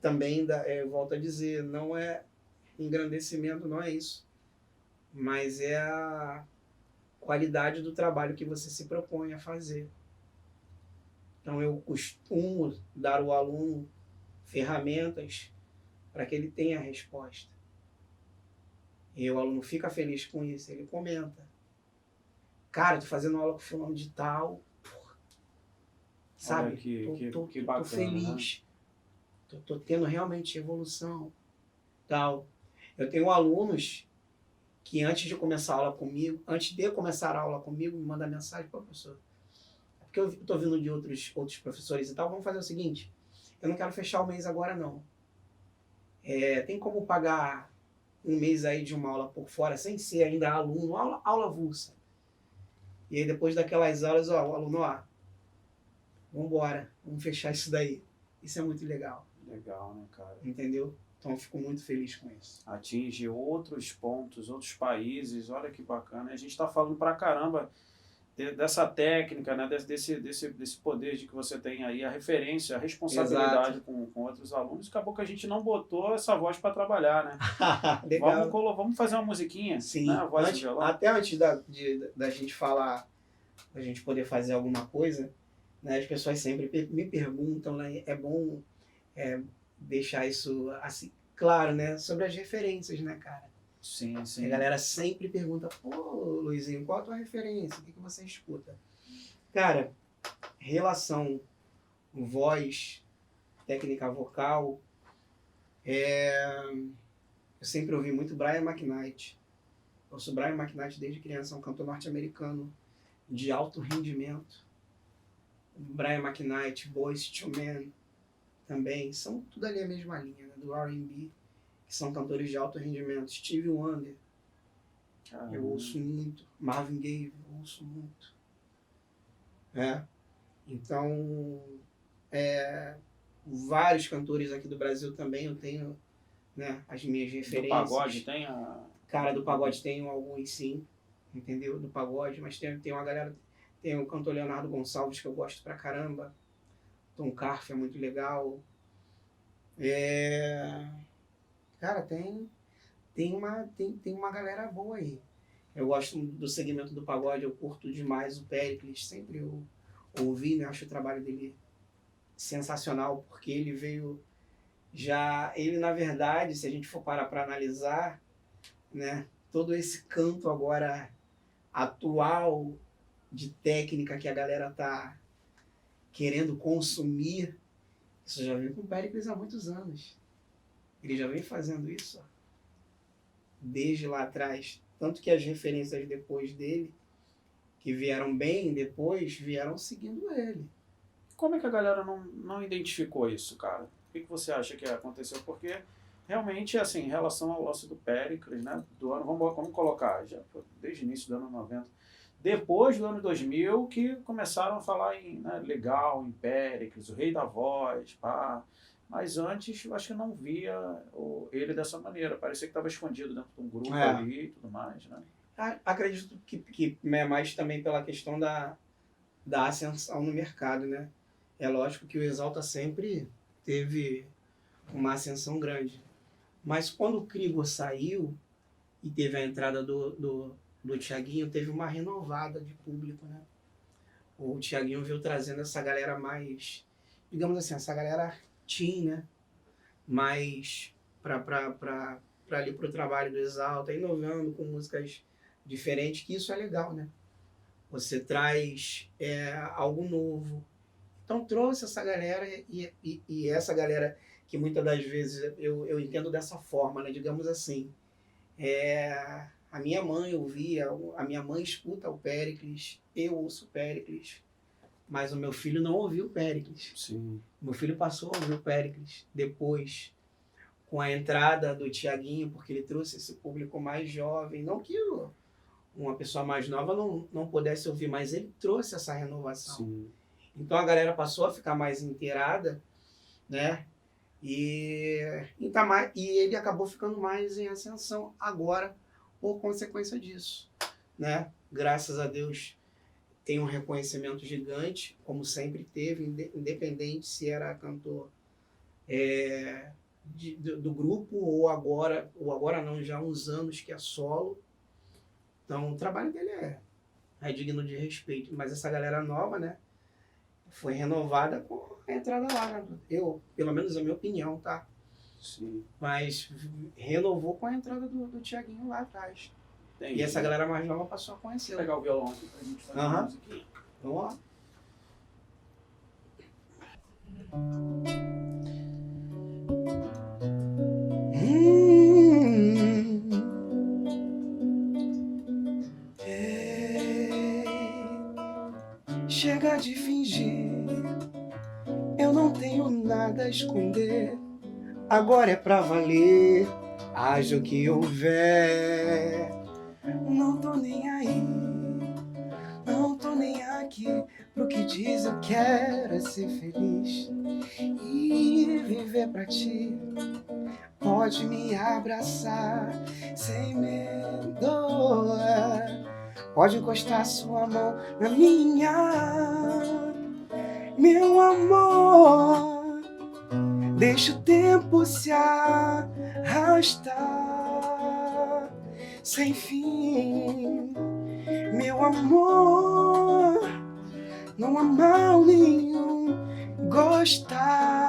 Também, volto a dizer, não é engrandecimento, não é isso. Mas é a qualidade do trabalho que você se propõe a fazer. Então, eu costumo dar ao aluno ferramentas para que ele tenha a resposta. E o aluno fica feliz com isso, ele comenta. Cara, tô fazendo aula com fulano de tal, sabe? Que Tô bacana, feliz. Né? Tô tendo realmente evolução. Tal. Eu tenho alunos que antes de começar a aula comigo, me mandam mensagem, professor. Porque eu tô vindo de outros professores e tal, vamos fazer o seguinte, eu não quero fechar o mês agora não. Tem como pagar um mês aí de uma aula por fora, sem ser ainda aluno, aula avulsa. E aí depois daquelas aulas, o aluno, vambora, vamos fechar isso daí. Isso é muito legal. Legal, né, cara? Entendeu? Então eu fico muito feliz com isso. Atinge outros pontos, outros países, olha que bacana. A gente está falando pra caramba dessa técnica, né? desse poder de que você tem aí, a referência, a responsabilidade com outros alunos. Acabou que a gente não botou essa voz para trabalhar, né? Legal. Vamos fazer uma musiquinha? Sim, né? A voz do violão. Até antes da gente falar, da gente poder fazer alguma coisa, né? As pessoas sempre me perguntam, né? É bom deixar isso assim claro, né? Sobre as referências, né, cara? Sim, sim. A galera sempre pergunta, pô, Luizinho, qual a tua referência? O que você escuta? Cara, relação voz, técnica vocal, eu sempre ouvi muito Brian McKnight. Eu sou Brian McKnight desde criança, um cantor norte-americano de alto rendimento. Brian McKnight, Boyz II Men também, são tudo ali a mesma linha, né, do R&B, que são cantores de alto rendimento. Stevie Wonder, eu ouço muito. Marvin Gaye, eu ouço muito. Então, vários cantores aqui do Brasil também eu tenho, né, as minhas referências. Do pagode tem Cara, do pagode tenho alguns sim, entendeu? Do pagode, mas tem uma galera, tem o cantor Leonardo Gonçalves que eu gosto pra caramba. Tom Carf é muito legal. Cara, tem uma galera boa aí. Eu gosto do segmento do pagode, eu curto demais o Péricles, sempre eu ouvi, né? Acho o trabalho dele sensacional, porque ele veio ele na verdade, se a gente for parar para analisar, né? Todo esse canto agora atual de técnica que a galera tá querendo consumir, isso já vem com o Péricles há muitos anos. Ele já vem fazendo isso, ó, desde lá atrás. Tanto que as referências depois dele, que vieram bem depois, vieram seguindo ele. Como é que a galera não identificou isso, cara? O que você acha que aconteceu? Porque realmente, assim, em relação ao lance do Péricles, né, do ano, vamos colocar, já desde o início do ano 90, depois do ano 2000, que começaram a falar em, né, Legal, em Péricles, o Rei da Voz, pá. Mas antes, eu acho que eu não via ele dessa maneira. Parecia que estava escondido dentro de um grupo ali e tudo mais, né? Acredito que é mais também pela questão da ascensão no mercado, né? É lógico que o Exalta sempre teve uma ascensão grande. Mas quando o Krigor saiu e teve a entrada do Thiaguinho, teve uma renovada de público, né? O Thiaguinho veio trazendo essa galera mais, digamos assim, essa galera teen, né? Mais para ali pro trabalho do Exalta, inovando com músicas diferentes, que isso é legal, né? Você traz algo novo. Então trouxe essa galera e essa galera que muitas das vezes eu entendo dessa forma, né? Digamos assim, a minha mãe ouvia, a minha mãe escuta o Péricles, eu ouço o Péricles, mas o meu filho não ouviu o Péricles. Sim. Meu filho passou a ouvir o Péricles depois, com a entrada do Thiaguinho, porque ele trouxe esse público mais jovem. Não que uma pessoa mais nova não pudesse ouvir, mas ele trouxe essa renovação. Sim. Então a galera passou a ficar mais inteirada, né? E ele acabou ficando mais em ascensão agora por consequência disso, né? Graças a Deus tem um reconhecimento gigante, como sempre teve, independente se era cantor do grupo ou agora não, já há uns anos que é solo. Então o trabalho dele é digno de respeito, mas essa galera nova, né, foi renovada com a entrada lá, né? Pelo menos a minha opinião, tá? Sim. Mas renovou com a entrada do Thiaguinho lá atrás. Entendi. E essa galera mais nova passou a conhecer. Vou pegar o violão aqui pra gente fazer uma musiquinha. Vamos lá. Chega de fingir, eu não tenho nada a esconder. Agora é pra valer, haja o que houver. Não tô nem aí, não tô nem aqui pro que diz. Eu quero é ser feliz e viver pra ti. Pode me abraçar sem medo, pode encostar sua mão na minha, meu amor. Deixa o tempo se arrastar sem fim, meu amor. Não há mal nenhum gostar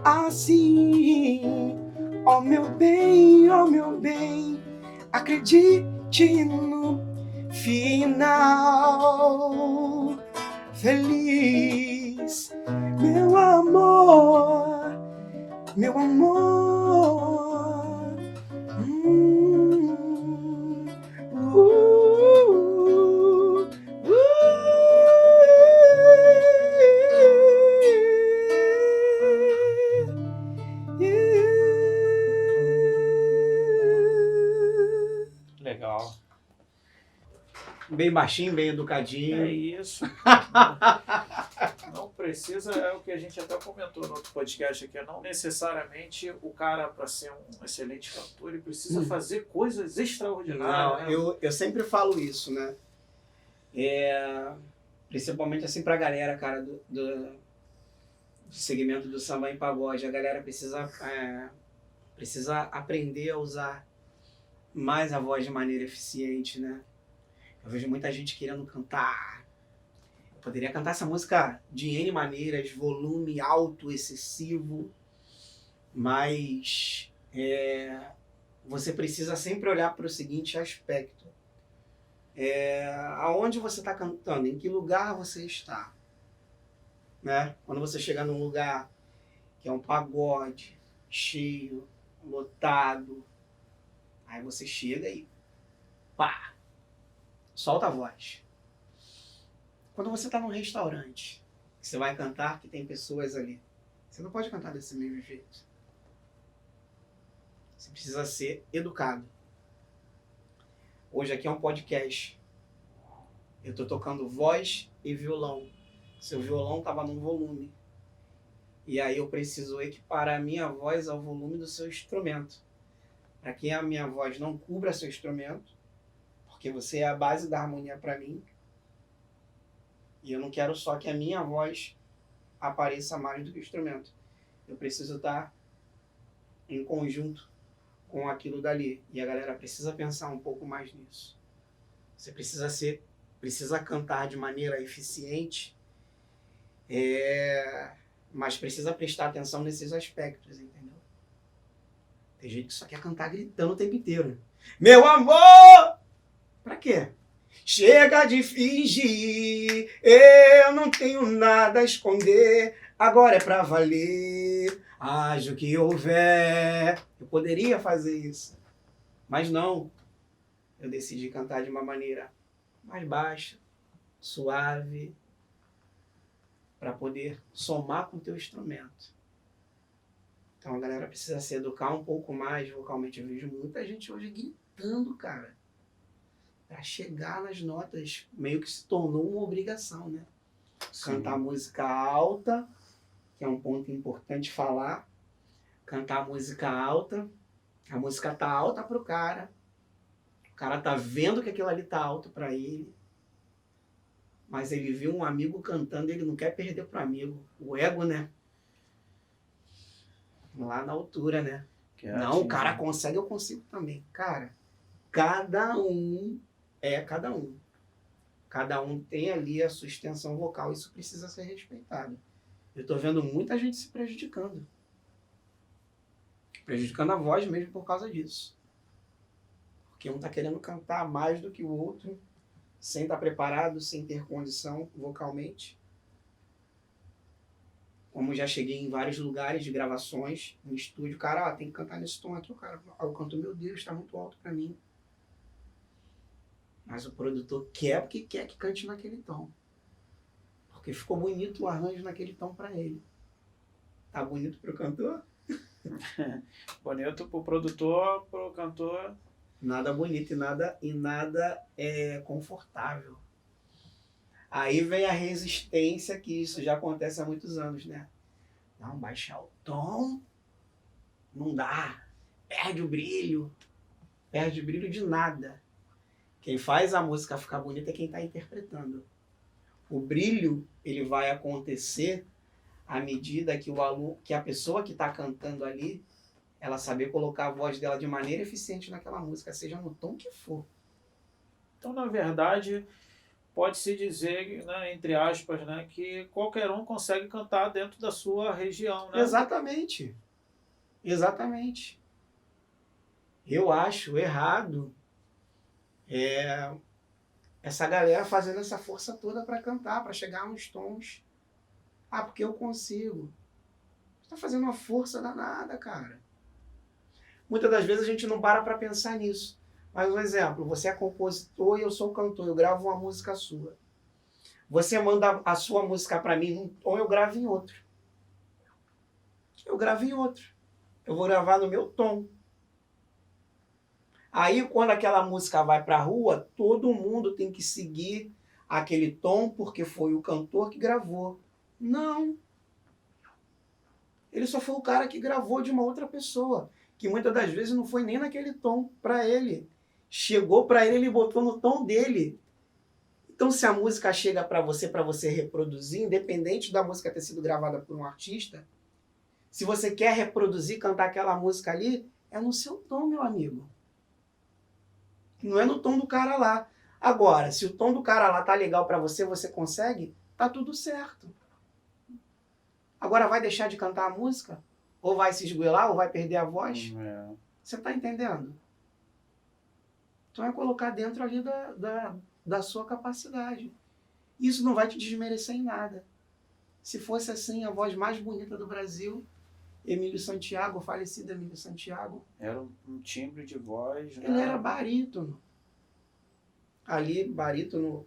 assim. Ó meu bem, acredite no final feliz, meu amor, meu amor. Legal. Bem baixinho, bem educadinho. É isso. Não precisa, é o que a gente até comentou no outro podcast aqui, não necessariamente o cara, para ser um excelente cantor, ele precisa fazer coisas extraordinárias. Não, né? eu sempre falo isso, né? Principalmente assim pra galera, cara, segmento do samba em pagode, a galera precisa aprender a usar mais a voz de maneira eficiente, né? Eu vejo muita gente querendo cantar. Eu poderia cantar essa música de N maneiras, volume alto, excessivo, mas você precisa sempre olhar para o seguinte aspecto. Aonde você está cantando, em que lugar você está, né? Quando você chegar num lugar que é um pagode, cheio, lotado, aí você chega e pá, solta a voz. Quando você está num restaurante, você vai cantar que tem pessoas ali, você não pode cantar desse mesmo jeito. Você precisa ser educado. Hoje aqui é um podcast. Eu estou tocando voz e violão. Seu violão estava num volume. E aí eu preciso equiparar a minha voz ao volume do seu instrumento. Para que a minha voz não cubra seu instrumento, porque você é a base da harmonia para mim. E eu não quero só que a minha voz apareça mais do que o instrumento. Eu preciso estar em conjunto com aquilo dali. E a galera precisa pensar um pouco mais nisso. Você precisa cantar de maneira eficiente, mas precisa prestar atenção nesses aspectos, entendeu? Tem gente que só quer cantar gritando o tempo inteiro. Meu amor! Pra quê? Chega de fingir, eu não tenho nada a esconder, agora é pra valer, haja o que houver. Eu poderia fazer isso, mas não. Eu decidi cantar de uma maneira mais baixa, suave, para poder somar com o teu instrumento. Então a galera precisa se educar um pouco mais vocalmente. Eu vejo muita gente hoje gritando, cara, para chegar nas notas, meio que se tornou uma obrigação, né? Sim. Cantar música alta, que é um ponto importante falar. Cantar música alta, a música tá alta pro cara. O cara tá vendo que aquilo ali tá alto para ele. Mas ele viu um amigo cantando, ele não quer perder pro amigo. O ego, né? Lá na altura, né? Não, o cara consegue, eu consigo também. Cara, cada um é cada um. Cada um tem ali a sua extensão vocal. Isso precisa ser respeitado. Eu tô vendo muita gente se prejudicando. Prejudicando a voz mesmo por causa disso. Porque um tá querendo cantar mais do que o outro, sem estar preparado, sem ter condição vocalmente. Como já cheguei em vários lugares de gravações, no estúdio, cara, tem que cantar nesse tom aqui, o cara, eu canto, meu Deus, tá muito alto pra mim. Mas o produtor quer porque quer que cante naquele tom. Porque ficou bonito o arranjo naquele tom pra ele. Tá bonito pro cantor? Bonito pro produtor, pro cantor. Nada bonito e nada é confortável. Aí vem a resistência, que isso já acontece há muitos anos, né? Não, baixar o tom, não dá. Perde o brilho de nada. Quem faz a música ficar bonita é quem está interpretando. O brilho, ele vai acontecer à medida que a pessoa que está cantando ali, ela saber colocar a voz dela de maneira eficiente naquela música, seja no tom que for. Então, na verdade, pode-se dizer, né, entre aspas, né, que qualquer um consegue cantar dentro da sua região, né? Exatamente. Exatamente. Eu acho errado essa galera fazendo essa força toda para cantar, para chegar nos tons. Ah, porque eu consigo. Você tá fazendo uma força danada, cara. Muitas das vezes a gente não para pensar nisso. Mas um exemplo, você é compositor e eu sou cantor, eu gravo uma música sua. Você manda a sua música para mim num tom, eu gravo em outro. Eu gravo em outro. Eu vou gravar no meu tom. Aí quando aquela música vai para a rua, todo mundo tem que seguir aquele tom porque foi o cantor que gravou. Não. Ele só foi o cara que gravou de uma outra pessoa, que muitas das vezes não foi nem naquele tom para ele. Chegou para ele, ele botou no tom dele. Então, se a música chega para você reproduzir, independente da música ter sido gravada por um artista, se você quer reproduzir, cantar aquela música ali, é no seu tom, meu amigo. Não é no tom do cara lá. Agora, se o tom do cara lá tá legal para você, você consegue, tá tudo certo. Agora vai deixar de cantar a música? Ou vai se esgoelar, ou vai perder a voz? Você tá entendendo? Então é colocar dentro ali da sua capacidade. Isso não vai te desmerecer em nada. Se fosse assim, a voz mais bonita do Brasil, Emílio Santiago, o falecido Emílio Santiago. Era um timbre de voz, né? Ele era barítono. Ali, barítono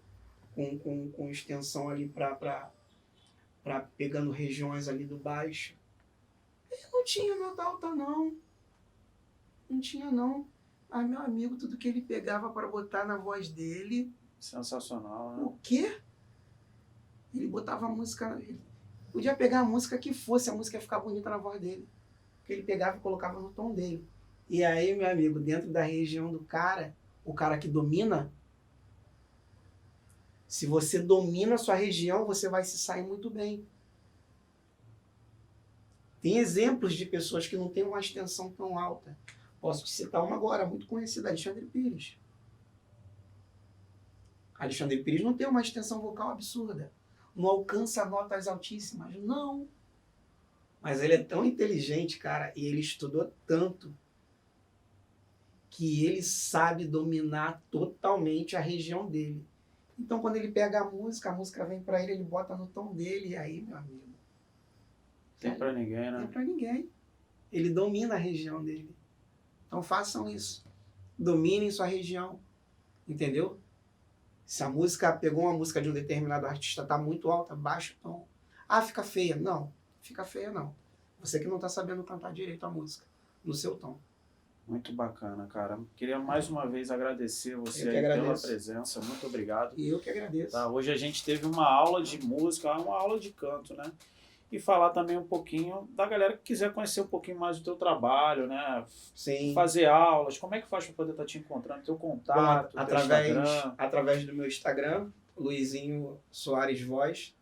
com extensão ali para pegando regiões ali do baixo. Ele não tinha nota alta, não. Não tinha, não. Mas, meu amigo, tudo que ele pegava para botar na voz dele... Sensacional, né? O quê? Ele botava a música... Ele podia pegar a música que fosse, a música ia ficar bonita na voz dele. Porque ele pegava e colocava no tom dele. E aí, meu amigo, dentro da região do cara, o cara que domina... Se você domina a sua região, você vai se sair muito bem. Tem exemplos de pessoas que não têm uma extensão tão alta. Posso te citar uma agora, muito conhecida, Alexandre Pires. Alexandre Pires não tem uma extensão vocal absurda. Não alcança notas altíssimas, não. Mas ele é tão inteligente, cara, e ele estudou tanto, que ele sabe dominar totalmente a região dele. Então, quando ele pega a música vem pra ele, ele bota no tom dele, e aí, meu amigo... Tem pra ninguém, né? Tem pra ninguém. Ele domina a região dele. Então, façam isso. Dominem sua região. Entendeu? Se a música, pegou uma música de um determinado artista, tá muito alta, baixa o tom. Ah, fica feia. Não, fica feia não. Você que não tá sabendo cantar direito a música, no seu tom. Muito bacana, cara. Queria mais uma vez agradecer você aí pela presença. Muito obrigado. E eu que agradeço. Tá, hoje a gente teve uma aula de música, uma aula de canto, né? E falar também um pouquinho da galera que quiser conhecer um pouquinho mais do teu trabalho, né? Sim. Fazer aulas. Como é que faz para poder estar te encontrando? Teu contato, Bom, teu Instagram. através do meu Instagram, Luizinho Soares Voz.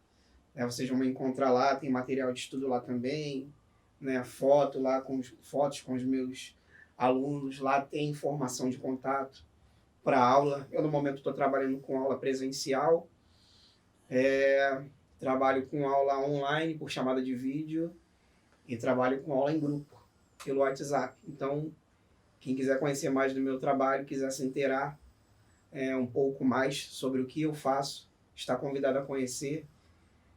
Vocês vão me encontrar lá, tem material de estudo lá também, né? Fotos com os meus alunos, lá tem informação de contato para aula. Eu, no momento, estou trabalhando com aula presencial, trabalho com aula online por chamada de vídeo e trabalho com aula em grupo pelo WhatsApp. Então, quem quiser conhecer mais do meu trabalho, quiser se inteirar um pouco mais sobre o que eu faço, está convidado a conhecer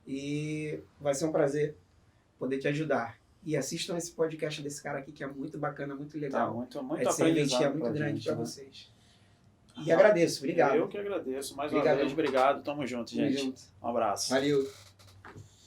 e vai ser um prazer poder te ajudar. E assistam esse podcast desse cara aqui, que é muito bacana, muito legal. Tá, muito a serventia aprendizado muito grande para né? vocês. E agradeço, obrigado. Eu que agradeço. Mais uma vez, obrigado. Tamo junto, gente. Tamo junto. Um abraço. Valeu.